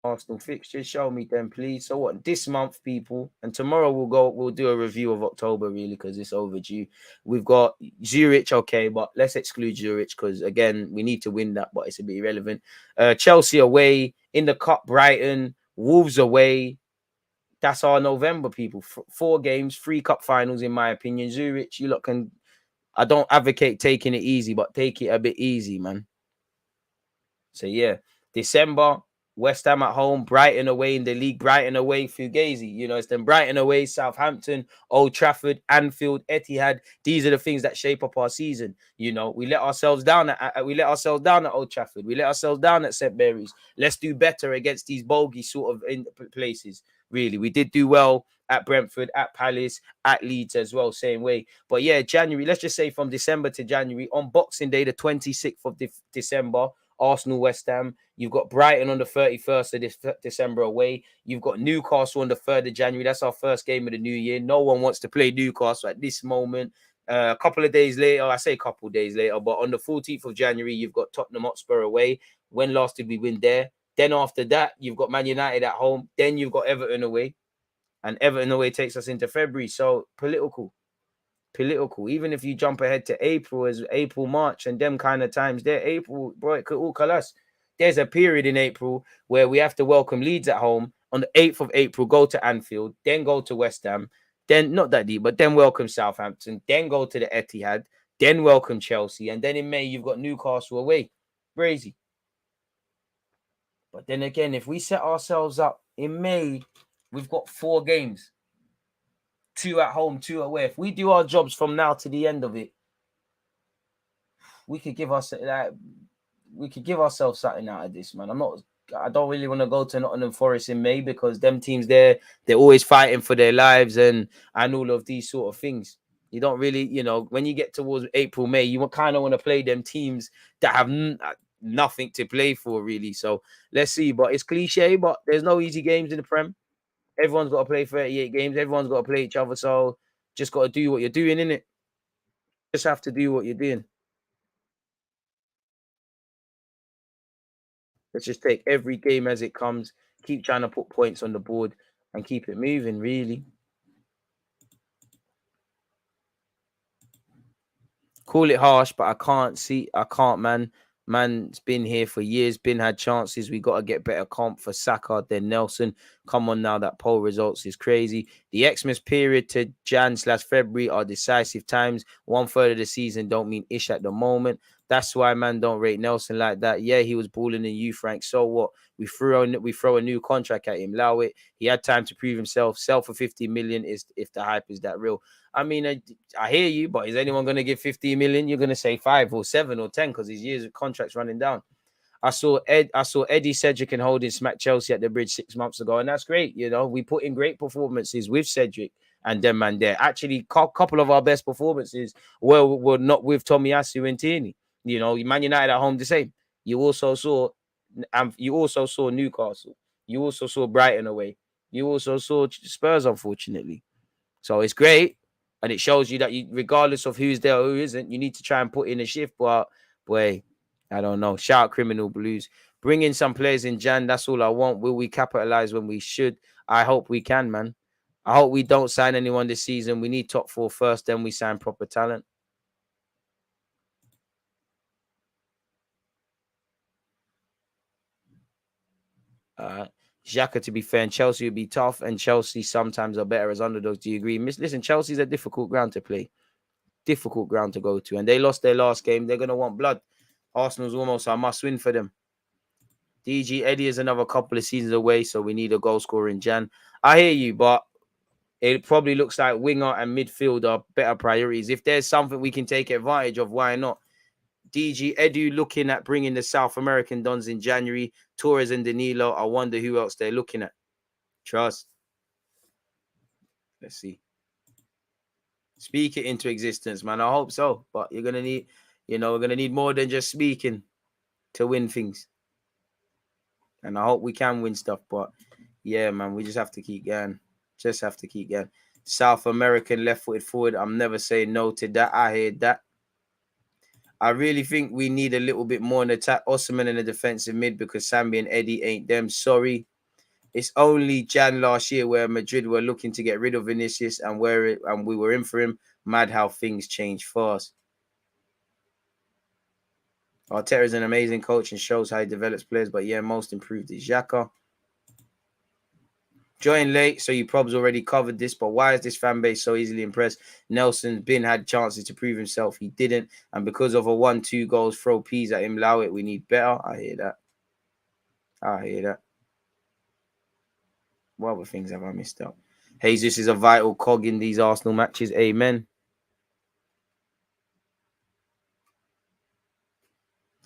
Arsenal fixtures, show me them, please. So what? This month, people, and tomorrow we'll do a review of October, really, because it's overdue. We've got Zurich, okay, but let's exclude Zurich because again, we need to win that, but it's a bit irrelevant. Chelsea away in the cup, Brighton, Wolves away. That's our November, people. 4 games, 3 cup finals, in my opinion. Zurich, you lot can. I don't advocate taking it easy, but take it a bit easy, man. So yeah, December. West Ham at home, Brighton away in the league, Brighton away, Fugazi. You know, it's then Brighton away, Southampton, Old Trafford, Anfield, Etihad. These are the things that shape up our season. You know, we let ourselves down at Old Trafford. We let ourselves down at St. Mary's. Let's do better against these bogey sort of places. Really, we did do well at Brentford, at Palace, at Leeds as well, same way. But yeah, January, let's just say from December to January, on Boxing Day, the 26th of December, Arsenal, West Ham. You've got Brighton on the 31st of December away. You've got Newcastle on the 3rd of January. That's our first game of the new year. No one wants to play Newcastle at this moment. A couple of days later, I say a couple of days later, but on the 14th of January, you've got Tottenham Hotspur away. When last did we win there? Then after that, you've got Man United at home. Then you've got Everton away. And Everton away takes us into February. So political. Even if you jump ahead to April, March, and them kind of times there, April, bro, it could all collapse. There's a period in April where we have to welcome Leeds at home. On the 8th of April, go to Anfield, then go to West Ham, then not that deep, but then welcome Southampton, then go to the Etihad, then welcome Chelsea, and then in May you've got Newcastle away. Crazy. But then again, if we set ourselves up in May, we've got 4 games. 2 at home, 2 away. If we do our jobs from now to the end of it, we could give us we could give ourselves something out of this, man. I don't really want to go to Nottingham Forest in May because them teams there, they're always fighting for their lives and all of these sort of things. You don't really, when you get towards April, May, you kind of want to play them teams that have nothing to play for, really. So let's see. But it's cliche, but there's no easy games in the Prem. Everyone's got to play 38 games. Everyone's got to play each other. So just got to do what you're doing, innit? Just have to do what you're doing. Let's just take every game as it comes, keep trying to put points on the board and keep it moving, really. Call it harsh, but I can't, man. Man's been here for years, had chances. We got to get better comp for Saka than Nelson. Come on now, that poll results is crazy. The Xmas period to Jan/February are decisive times. 1/3 of the season don't mean ish at the moment. That's why man don't rate Nelson like that. Yeah, he was balling in youth rank. So what? We throw a new contract at him. Allow it. He had time to prove himself. Sell for 50 million is if the hype is that real. I mean, I hear you, but is anyone going to give 50 million? You're going to say 5 or 7 or 10 because his years of contract's running down. I saw Eddie Cedric and Holding smack Chelsea at the bridge 6 months ago, and that's great. We put in great performances with Cedric and them man there. Actually, a couple of our best performances were not with Tomiyasu and Tierney. Man United at home the same. You also saw Newcastle. You also saw Brighton away. You also saw Spurs, unfortunately. So it's great. And it shows you that regardless of who's there or who isn't, you need to try and put in a shift. But, boy, I don't know. Shout out Criminal Blues. Bring in some players in Jan. That's all I want. Will we capitalize when we should? I hope we can, man. I hope we don't sign anyone this season. We need top 4 first, then we sign proper talent. Xhaka, to be fair, and Chelsea would be tough, and Chelsea sometimes are better as underdogs. Do you agree? Listen, Chelsea's a difficult ground to play. Difficult ground to go to, and they lost their last game. They're going to want blood. Arsenal's almost a must-win for them. DG Eddie is another couple of seasons away, so we need a goal scorer in Jan. I hear you, but it probably looks like winger and midfield are better priorities. If there's something we can take advantage of, why not? DG Edu looking at bringing the South American Dons in January. Torres and Danilo. I wonder who else they're looking at. Trust. Let's see. Speak it into existence, man. I hope so. But you're going to need, we're going to need more than just speaking to win things. And I hope we can win stuff. But yeah, man, we just have to keep going. Just have to keep going. South American left-footed forward. I'm never saying no to that. I hear that. I really think we need a little bit more in attack. Osman in the defensive mid because Sambi and Eddie ain't them. Sorry. It's only Jan last year where Madrid were looking to get rid of Vinicius and we were in for him. Mad how things change fast. Arteta is an amazing coach and shows how he develops players, but yeah, most improved is Xhaka. Join late, so you probs already covered this, but why is this fan base so easily impressed? Nelson's had chances to prove himself. He didn't, and because of a 1-2 goals, throw peas at him, allow it. We need better. I hear that. What other things have I missed out? Jesus is a vital cog in these Arsenal matches. Amen.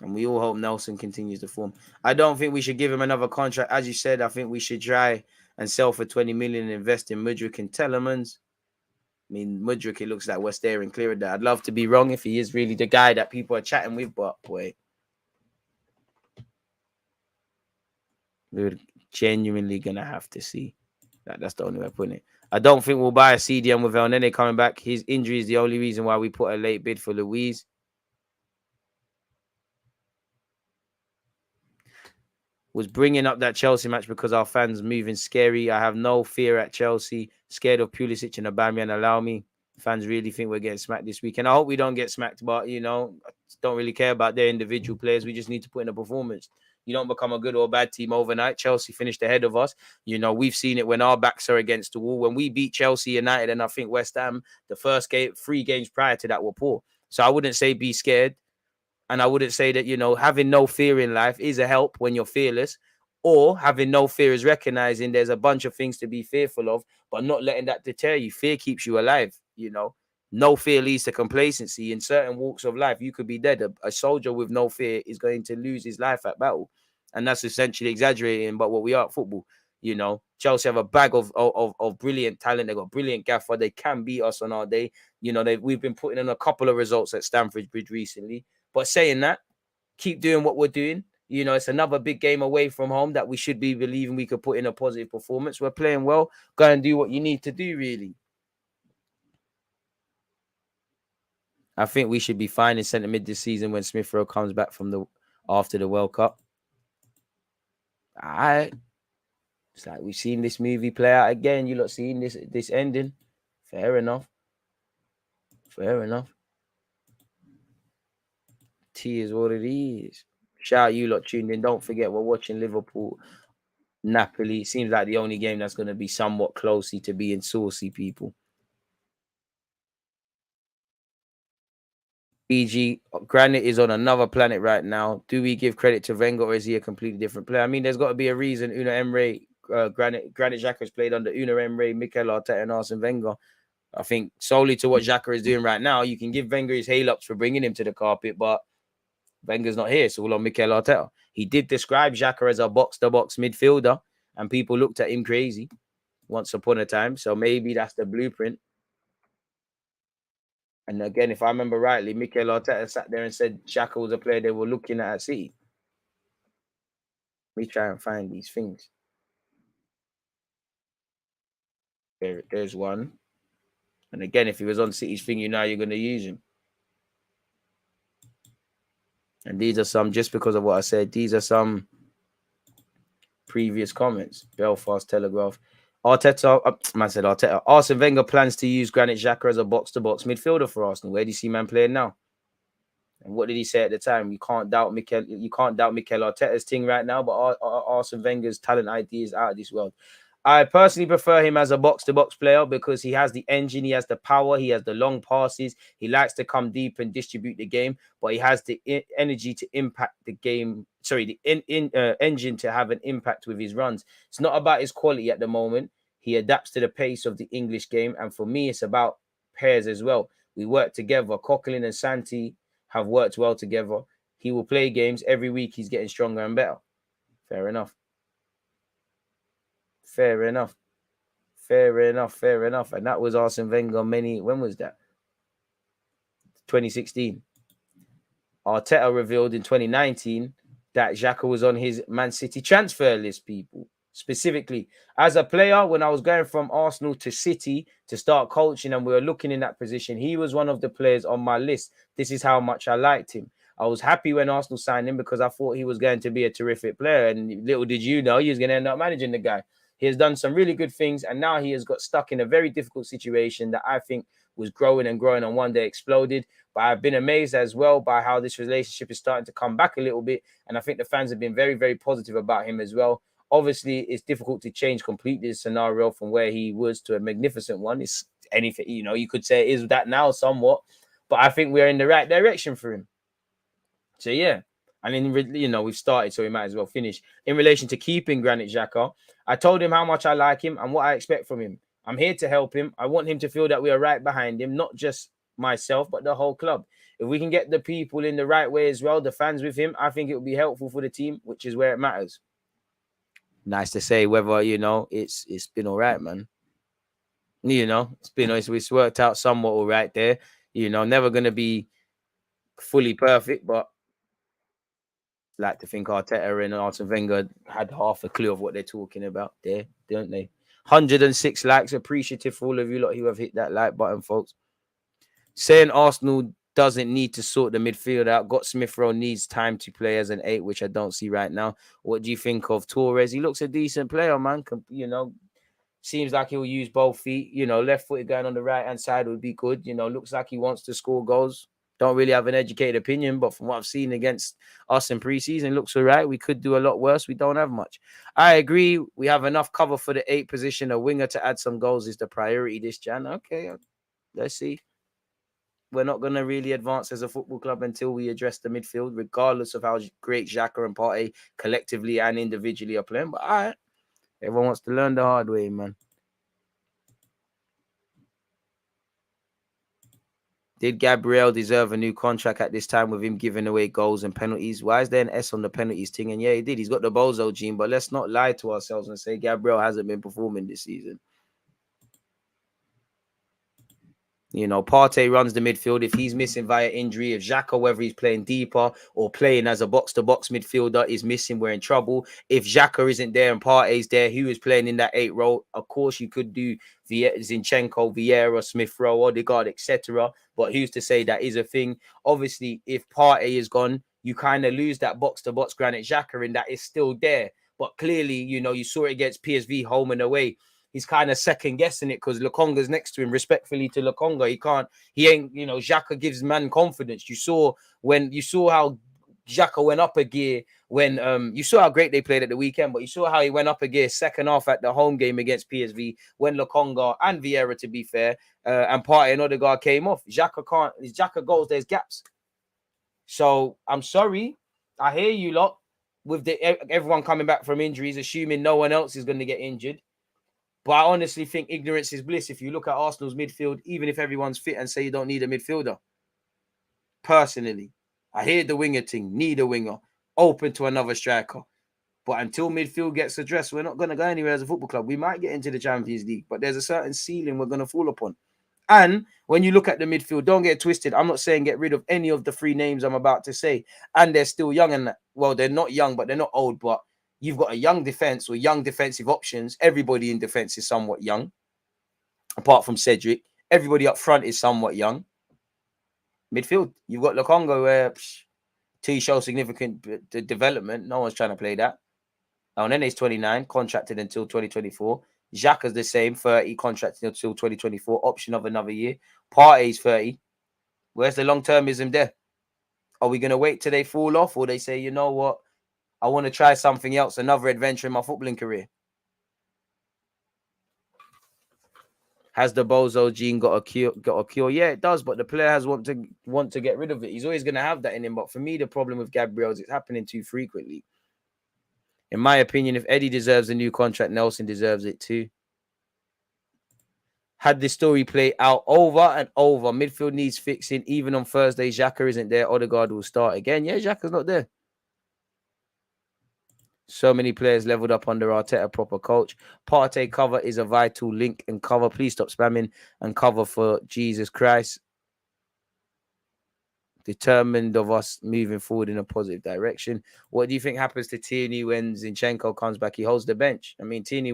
And we all hope Nelson continues to form. I don't think we should give him another contract. As you said, I think we should try and sell for 20 million and invest in Mudryk and Telemans. I mean, Mudryk, it looks like we're steering clear of that. I'd love to be wrong if he is really the guy that people are chatting with, but boy, we're genuinely going to have to see. That's the only way of putting it. I don't think we'll buy a CDM with El Nene coming back. His injury is the only reason why we put a late bid for Luiz. Was bringing up that Chelsea match because our fans moving scary. I have no fear at Chelsea. Scared of Pulisic and Aubameyang. Allow me. Fans really think we're getting smacked this week. And I hope we don't get smacked, but, I don't really care about their individual players. We just need to put in a performance. You don't become a good or bad team overnight. Chelsea finished ahead of us. We've seen it when our backs are against the wall. When we beat Chelsea United and I think West Ham, the first 3 games prior to that were poor. So I wouldn't say be scared. And I wouldn't say that, having no fear in life is a help when you're fearless, or having no fear is recognizing there's a bunch of things to be fearful of, but not letting that deter you. Fear keeps you alive, No fear leads to complacency. In certain walks of life, you could be dead. A soldier with no fear is going to lose his life at battle. And that's essentially exaggerating, but what we are at football. You know, Chelsea have a bag of brilliant talent. They've got brilliant gaffer. They can beat us on our day. You know, we've been putting in a couple of results at Stamford Bridge recently. But saying that, keep doing what we're doing. You know, it's another big game away from home that we should be believing we could put in a positive performance. We're playing well. Go and do what you need to do, really. I think we should be fine in centre mid this season when Smith Rowe comes back from after the World Cup. All right. It's like we've seen this movie play out again. You lot seeing this ending. Fair enough. Fair enough. Tea is what it is. Shout out you lot tuned in. Don't forget we're watching Liverpool, Napoli. Seems like the only game that's going to be somewhat closely to being saucy, people. E.g., Granit is on another planet right now. Do we give credit to Wenger or is he a completely different player? I mean, there's got to be a reason Una Emery, Granit Xhaka has played under Una Emery, Mikel Arteta and Arsene Wenger. I think solely to what Xhaka is doing right now, you can give Wenger his hail ups for bringing him to the carpet, but Wenger's not here. So all on Mikel Arteta. He did describe Xhaka as a box-to-box midfielder, and people looked at him crazy once upon a time. So maybe that's the blueprint. And again, if I remember rightly, Mikel Arteta sat there and said Xhaka was a player they were looking at City. We try and find these things. There's one. And again, if he was on City's thing, you know you're going to use him. And these are some, just because of what I said, these are some previous comments. Belfast Telegraph. Arteta, man said Arteta. Arsene Wenger plans to use Granit Xhaka as a box-to-box midfielder for Arsenal. Where do you see man playing now? And what did he say at the time? You can't doubt Mikel Arteta's thing right now, but Arsene Wenger's talent ID is out of this world. I personally prefer him as a box-to-box player because he has the engine, he has the power, he has the long passes, he likes to come deep and distribute the game, but he has the energy to impact the game. Sorry, the engine to have an impact with his runs. It's not about his quality at the moment. He adapts to the pace of the English game, and for me, it's about pairs as well. We work together. Coquelin and Santi have worked well together. He will play games every week. He's getting stronger and better. Fair enough. Fair enough. Fair enough. Fair enough. And that was Arsene Wenger when was that? 2016. Arteta revealed in 2019 that Xhaka was on his Man City transfer list, people. Specifically, as a player, when I was going from Arsenal to City to start coaching and we were looking in that position, he was one of the players on my list. This is how much I liked him. I was happy when Arsenal signed him because I thought he was going to be a terrific player. And little did you know, he was going to end up managing the guy. He has done some really good things, and now he has got stuck in a very difficult situation that I think was growing and growing and one day exploded. But I've been amazed as well by how this relationship is starting to come back a little bit. And I think the fans have been very, very positive about him as well. Obviously, it's difficult to change completely the scenario from where he was to a magnificent one. It's anything, you know, you could say it is that now somewhat, but I think we're in the right direction for him. So, yeah. And we've started, so we might as well finish. In relation to keeping Granit Xhaka, I told him how much I like him and what I expect from him. I'm here to help him. I want him to feel that we are right behind him, not just myself, but the whole club. If we can get the people in the right way as well, the fans with him, I think it will be helpful for the team, which is where it matters. Nice to say whether, it's been all right, man. It's worked out somewhat all right there. Never going to be fully perfect, but like to think Arteta and Arsene Wenger had half a clue of what they're talking about there, don't they? 106 likes. Appreciative for all of you lot who have hit that like button, folks. Saying Arsenal doesn't need to sort the midfield out. Got Smith Rowe needs time to play as an 8, which I don't see right now. What do you think of Torres? He looks a decent player, man. Seems like he'll use both feet. Left footed going on the right hand side would be good. Looks like he wants to score goals. Don't really have an educated opinion, but from what I've seen against us in preseason, looks all right. We could do a lot worse. We don't have much. I agree. We have enough cover for the 8 position. A winger to add some goals is the priority this Jan. Okay, let's see. We're not going to really advance as a football club until we address the midfield, regardless of how great Xhaka and Partey collectively and individually are playing. But all right, everyone wants to learn the hard way, man. Did Gabriel deserve a new contract at this time with him giving away goals and penalties? Why is there an S on the penalties thing? And yeah, he did. He's got the bozo gene, but let's not lie to ourselves and say Gabriel hasn't been performing this season. You know, Partey runs the midfield. If he's missing via injury, if Xhaka, whether he's playing deeper or playing as a box-to-box midfielder, is missing, we're in trouble. If Xhaka isn't there and Partey's there, who is playing in that 8 role? Of course, you could do Zinchenko, Vieira, Smith Rowe, Odegaard, etc. But who's to say that is a thing? Obviously, if Partey is gone, you kind of lose that box-to-box Granit Xhaka, and that is still there. But clearly, you know, you saw it against PSV home and away. He's kind of second guessing it because Lokonga's next to him. Respectfully to Lokonga, he ain't, you know, Xhaka gives man confidence. You saw how Xhaka went up a gear when you saw how great they played at the weekend, but you saw how he went up a gear second half at the home game against PSV when Lokonga and Vieira, to be fair, and Partey and Odegaard came off. Xhaka goals, there's gaps. So I'm sorry, I hear you lot with everyone coming back from injuries, assuming no one else is going to get injured. But I honestly think ignorance is bliss. If you look at Arsenal's midfield, even if everyone's fit and say you don't need a midfielder. Personally, I hear the winger thing, need a winger, open to another striker. But until midfield gets addressed, we're not going to go anywhere as a football club. We might get into the Champions League, but there's a certain ceiling we're going to fall upon. And when you look at the midfield, don't get twisted. I'm not saying get rid of any of the 3 names I'm about to say. And they're still young. And well, they're not young, but they're not old. But you've got a young defense or young defensive options. Everybody in defense is somewhat young, apart from Cedric. Everybody up front is somewhat young. Midfield, you've got Lokonga, where till you show significant development, no one's trying to play that. Nene's 29, contracted until 2024. Xhaka's the same, 30, contracted until 2024, option of another year. Partey's 30. Where's the long-termism there? Are we going to wait till they fall off, or they say, you know what, I want to try something else, another adventure in my footballing career? Has the bozo gene got a cure? Yeah, it does, but the player has want to get rid of it. He's always going to have that in him. But for me, the problem with Gabriel is it's happening too frequently. In my opinion, if Eddie deserves a new contract, Nelson deserves it too. Had this story play out over and over. Midfield needs fixing. Even on Thursday, Xhaka isn't there. Odegaard will start again. Yeah, Xhaka's not there. So many players leveled up under Arteta, proper coach. Partey cover is a vital link and cover. Please stop spamming and cover for Jesus Christ. Determined of us moving forward in a positive direction. What do you think happens to Tierney when Zinchenko comes back? He holds the bench. I mean, Tierney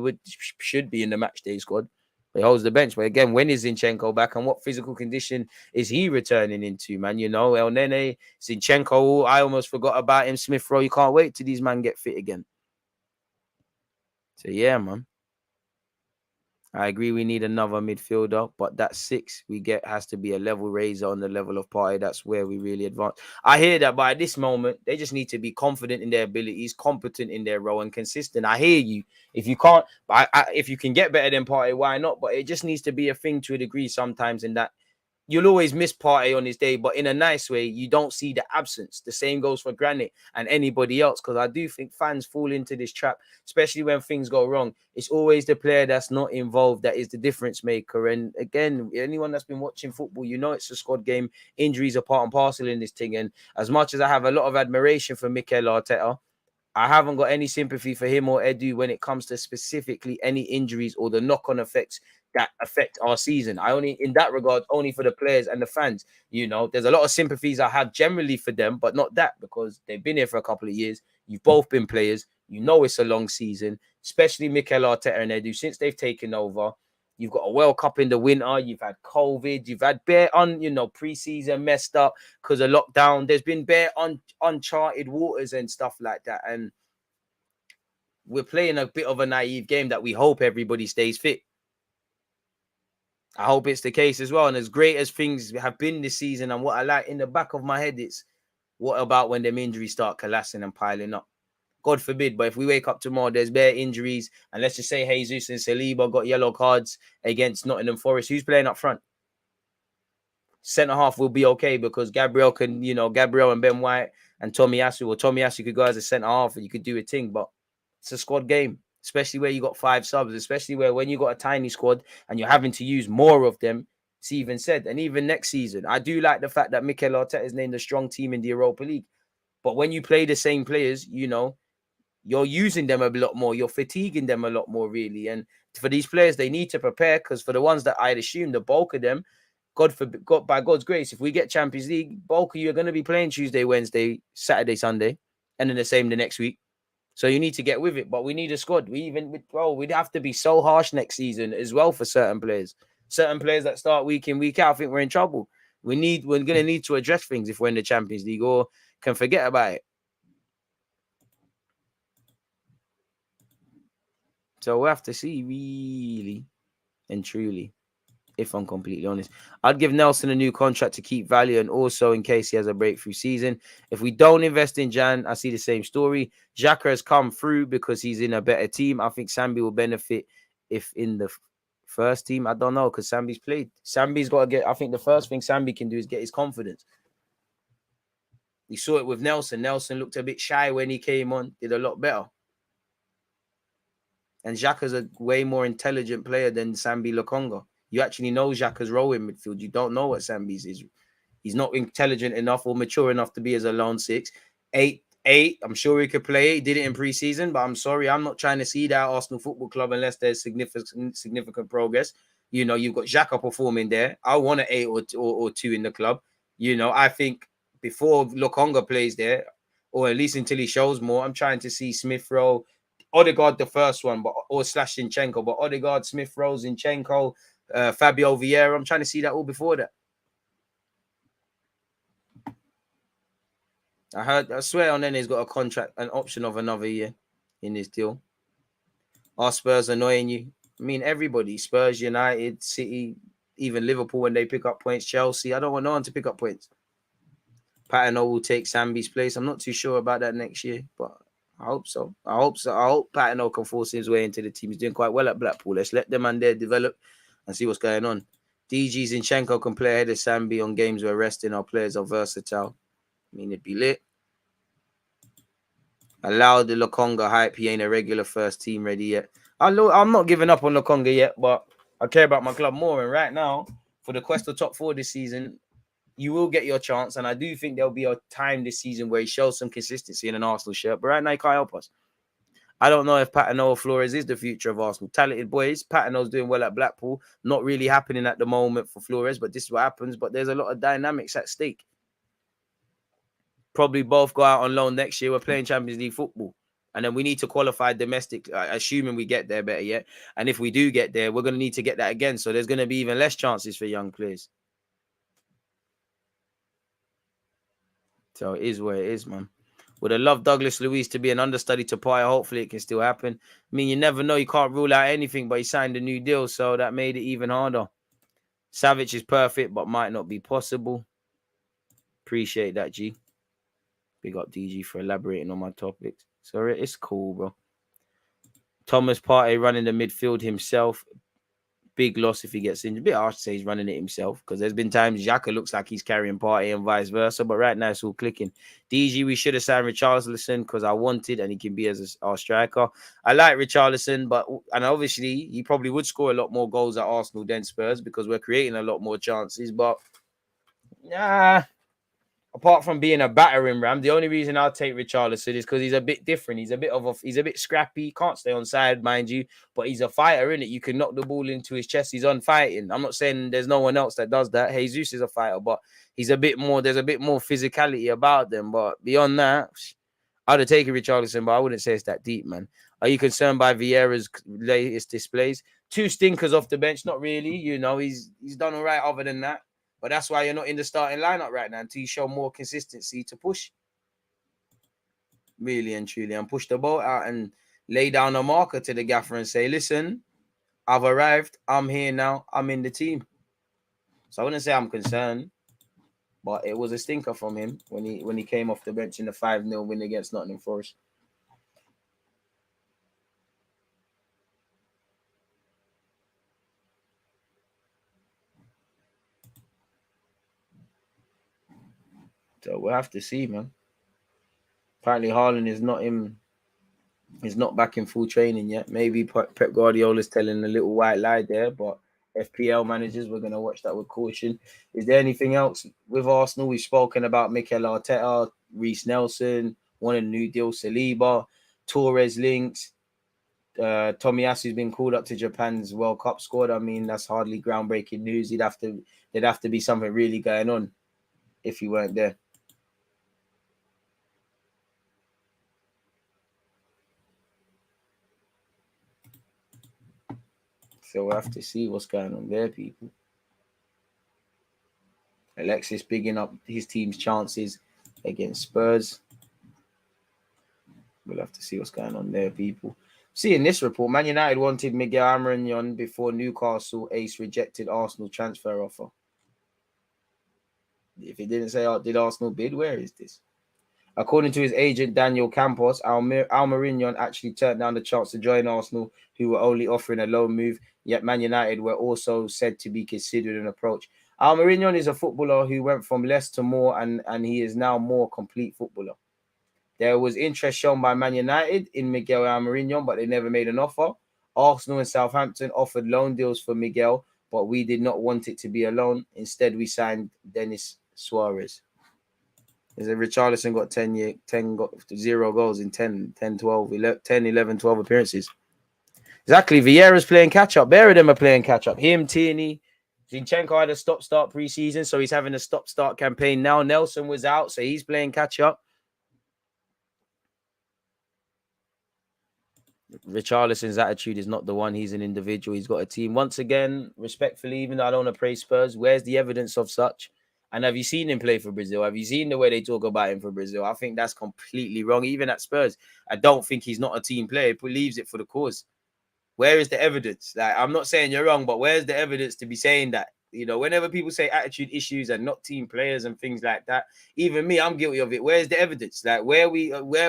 should be in the matchday squad. He holds the bench. But again, when is Zinchenko back and what physical condition is he returning into, man? You know, El Nene, Zinchenko, I almost forgot about him. Smith Rowe, you can't wait till these men get fit again. So, yeah, man. I agree we need another midfielder, but that 6 we get has to be a level raiser on the level of Partey. That's where we really advance. I hear that, but at this moment, they just need to be confident in their abilities, competent in their role, and consistent. I hear you. If you can't, if you can get better than Partey, why not? But it just needs to be a thing to a degree sometimes, in that you'll always miss Partey on his day, but in a nice way, you don't see the absence. The same goes for Granit and anybody else, because I do think fans fall into this trap, especially when things go wrong. It's always the player that's not involved that is the difference maker. And again, anyone that's been watching football, you know it's a squad game. Injuries are part and parcel in this thing. And as much as I have a lot of admiration for Mikel Arteta, I haven't got any sympathy for him or Edu when it comes to specifically any injuries or the knock-on effects that affect our season. I only, in that regard, only for the players and the fans. You know, there's a lot of sympathies I have generally for them, but not that, because they've been here for a couple of years. You've both been players. You know it's a long season, especially Mikel Arteta and Edu. Since they've taken over, you've got a World Cup in the winter. You've had COVID. You've had bare pre-season messed up because of lockdown. There's been bare uncharted waters and stuff like that. And we're playing a bit of a naive game that we hope everybody stays fit. I hope it's the case as well. And as great as things have been this season, and what I like in the back of my head, it's what about when them injuries start collapsing and piling up? God forbid, but if we wake up tomorrow, there's bare injuries, and let's just say Jesus and Saliba got yellow cards against Nottingham Forest. Who's playing up front? Centre half will be okay because Gabriel and Ben White and Tomiyasu could go as a centre half and you could do a thing, but it's a squad game. Especially where you got 5 subs, especially where when you got a tiny squad and you're having to use more of them, It's even said. And even next season, I do like the fact that Mikel Arteta is named a strong team in the Europa League. But when you play the same players, you know, you're using them a lot more. You're fatiguing them a lot more, really. And for these players, they need to prepare, because for the ones that I'd assume, the bulk of them, God, by God's grace, if we get Champions League, bulk of you are going to be playing Tuesday, Wednesday, Saturday, Sunday, and then the same the next week. So you need to get with it. But we need a squad. We'd have to be so harsh next season as well for certain players. Certain players that start week in, week out, I think we're in trouble. We're going to need to address things if we're in the Champions League, or can forget about it. So we'll have to see, really and truly, if I'm completely honest. I'd give Nelson a new contract to keep value, and also in case he has a breakthrough season. If we don't invest in Jan, I see the same story. Xhaka has come through because he's in a better team. I think Sambi will benefit if in the first team. I don't know, because Sambi's played. Sambi's got to get, I think the first thing Sambi can do is get his confidence. You saw it with Nelson. Nelson looked a bit shy when he came on, did a lot better. And Xhaka's a way more intelligent player than Sambi Lokonga. You actually know Xhaka's role in midfield. You don't know what Sambi's is. He's not intelligent enough or mature enough to be as a lone 6. 8. I'm sure he could play it. He did it in pre-season, but I'm sorry, I'm not trying to see that Arsenal Football Club unless there's significant progress. You know, you've got Xhaka performing there. I want an 8 or 2 in the club. You know, I think before Lokonga plays there, or at least until he shows more, I'm trying to see Smith Rowe, Odegaard the first one, or Zinchenko, but Odegaard, Smith Rowe, Zinchenko, Fabio Vieira. I'm trying to see that all before that. I swear on then he's got a contract, an option of another year in this deal. Are Spurs annoying you? I mean, everybody, Spurs, United, City, even Liverpool when they pick up points, Chelsea. I don't want no one to pick up points. Patino will take Sambi's place. I'm not too sure about that next year, but I hope so. I hope Patino can force his way into the team. He's doing quite well at Blackpool. Let's let them and there develop and see what's going on. DG Zinchenko can play ahead of Sambi on games where resting our players are versatile. I mean, it'd be lit. Allow the Lokonga hype. He ain't a regular first team ready yet. I'm not giving up on Lokonga yet, but I care about my club more. And right now, for the quest of top 4 this season, you will get your chance. And I do think there'll be a time this season where he shows some consistency in an Arsenal shirt. But right now, he can't help us. I don't know if Patino or Flores is the future of Arsenal. Talented boys. Patino's doing well at Blackpool. Not really happening at the moment for Flores, but this is what happens. But there's a lot of dynamics at stake. Probably both go out on loan next year. We're playing Champions League football. And then we need to qualify domestic, assuming we get there better yet. And if we do get there, we're going to need to get that again. So there's going to be even less chances for young players. So it is where it is, man. Would have loved Douglas Luiz to be an understudy to Paya. Hopefully it can still happen. I mean, you never know. You can't rule out anything, but he signed a new deal, so that made it even harder. Savic is perfect, but might not be possible. Appreciate that, G. Big up DG for elaborating on my topics. So it's cool, bro. Thomas Partey running the midfield himself. Big loss if he gets injured. A bit harsh to say he's running it himself, because there's been times Xhaka looks like he's carrying Partey and vice versa. But right now it's all clicking. DG, we should have signed Richarlison because I wanted, and he can be as our striker. I like Richarlison, and obviously he probably would score a lot more goals at Arsenal than Spurs because we're creating a lot more chances. But apart from being a battering ram, the only reason I'll take Richarlison is because he's a bit different. He's a bit scrappy. He can't stay on side, mind you, but he's a fighter, innit? You can knock the ball into his chest. He's on fighting. I'm not saying there's no one else that does that. Jesus is a fighter, but there's a bit more physicality about them. But beyond that, I'd have taken Richarlison, but I wouldn't say it's that deep, man. Are you concerned by Vieira's latest displays? 2 stinkers off the bench, not really. You know, he's done all right other than that. But that's why you're not in the starting lineup right now, until you show more consistency to push. Really and truly. And push the boat out and lay down a marker to the gaffer and say, listen, I've arrived. I'm here now. I'm in the team. So I wouldn't say I'm concerned, but it was a stinker from him when he came off the bench in the 5-0 win against Nottingham Forest. So we'll have to see, man. Apparently Haaland is not back in full training yet. Maybe Pep Guardiola's telling a little white lie there, but FPL managers. We're going to watch that with caution. Is there anything else with Arsenal? We've spoken about Mikel Arteta, Reece Nelson, one in the new deal, Saliba, Torres links. Tomiyasu's been called up to Japan's World Cup squad. I mean, that's hardly groundbreaking news. There'd have to be something really going on if he weren't there. So we'll have to see what's going on there, people. Alexis bigging up his team's chances against Spurs. We'll have to see what's going on there, people. See, in this report, Man United wanted Miguel Almiron before Newcastle ace rejected Arsenal transfer offer. If it didn't say, did Arsenal bid? Where is this? According to his agent, Daniel Campos, Almiron actually turned down the chance to join Arsenal, who were only offering a loan move, yet Man United were also said to be considered an approach. Almiron is a footballer who went from less to more, and he is now more complete footballer. There was interest shown by Man United in Miguel Almiron, but they never made an offer. Arsenal and Southampton offered loan deals for Miguel, but we did not want it to be a loan. Instead, we signed Denis Suarez. Is it Richarlison got 0 goals in 10, 12 appearances. Exactly. Vieira's playing catch-up. Bear of them are playing catch-up. Him, Tierney. Zinchenko had a stop-start pre-season, so he's having a stop-start campaign now. Nelson was out, so he's playing catch-up. Richarlison's attitude is not the one. He's an individual. He's got a team. Once again, respectfully, even though I don't want to praise Spurs, where's the evidence of such? And have you seen him play for Brazil? Have you seen the way they talk about him for Brazil? I think that's completely wrong. Even at Spurs, I don't think he's not a team player. He leaves it for the cause. Where is the evidence? Like, I'm not saying you're wrong, but where's the evidence to be saying that? You know, whenever people say attitude issues and not team players and things like that, even me, I'm guilty of it. Where's the evidence? Like, where are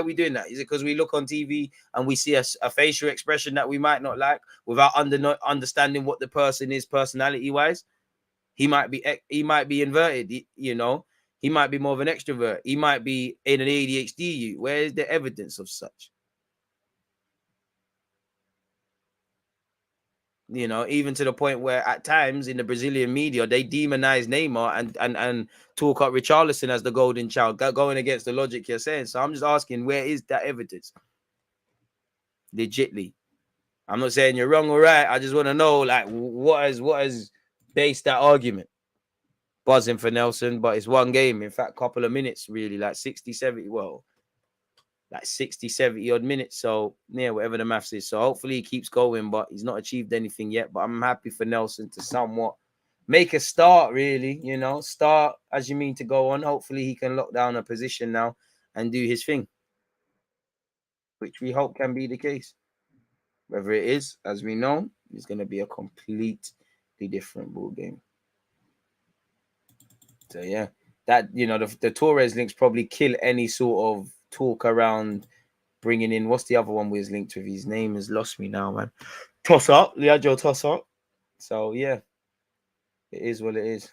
we doing that? Is it because we look on TV and we see a facial expression that we might not like without understanding what the person is personality-wise? He might be inverted, you know. He might be more of an extrovert. He might be in an ADHD. Where is the evidence of such? You know, even to the point where at times in the Brazilian media, they demonize Neymar and talk up Richarlison as the golden child, going against the logic you're saying. So I'm just asking, where is that evidence? Legitly. I'm not saying you're wrong or right. I just want to know, like, what has based that argument? Buzzing for Nelson, but it's one game. In fact, couple of minutes, really, like 60, 70, like 60, 70 odd minutes. So, yeah, whatever the maths is. So, hopefully he keeps going, but he's not achieved anything yet. But I'm happy for Nelson to somewhat make a start, really, you know, start as you mean to go on. Hopefully he can lock down a position now and do his thing, which we hope can be the case. Whether it is, as we know, it's going to be a completely different ball game. So, yeah, that, you know, the Torres links probably kill any sort of talk around bringing in, what's the other one we was linked with? His name has lost me now, man. Toss-up, Leandro Toss-up. So, yeah, it is what it is.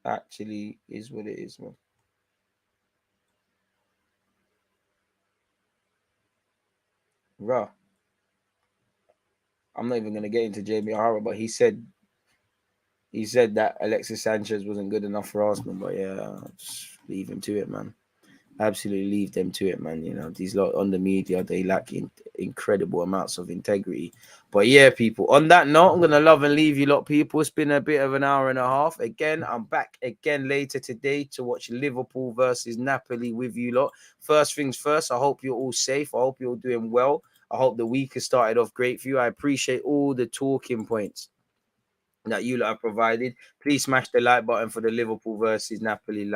Actually is what it is, man. Raw. I'm not even going to get into Jamie O'Hara, but he said that Alexis Sanchez wasn't good enough for Arsenal. But yeah, just leave him to it, man. Absolutely leave them to it, man. You know, these lot on the media, they lack incredible amounts of integrity. But yeah, people, on that note, I'm going to love and leave you lot, people. It's been a bit of an hour and a half. Again, I'm back again later today to watch Liverpool versus Napoli with you lot. First things first, I hope you're all safe. I hope you're all doing well. I hope the week has started off great for you. I appreciate all the talking points that you lot have provided. Please smash the like button for the Liverpool versus Napoli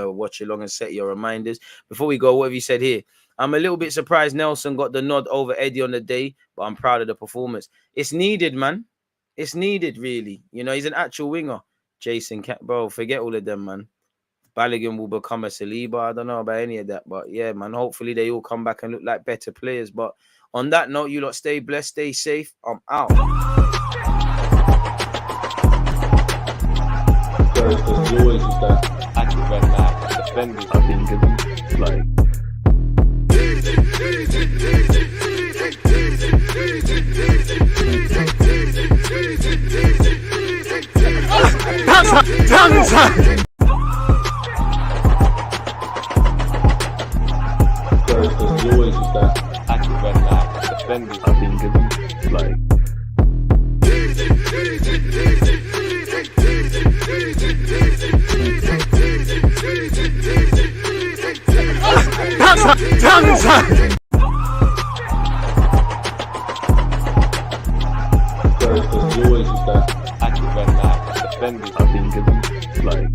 watch along and set your reminders. Before we go, what have you said here? I'm a little bit surprised Nelson got the nod over Eddie on the day, but I'm proud of the performance. It's needed, man. It's needed, really. You know, he's an actual winger. Jason, bro, forget all of them, man. Balogun will become a Saliba. I don't know about any of that, but yeah, man, hopefully they all come back and look like better players. But on that note, you lot stay blessed, stay safe. I'm out. As always, is that when defenders, I think it's like. There's always just that active when defenders, I think it's like. There's always just that active when defenders, I think it's like.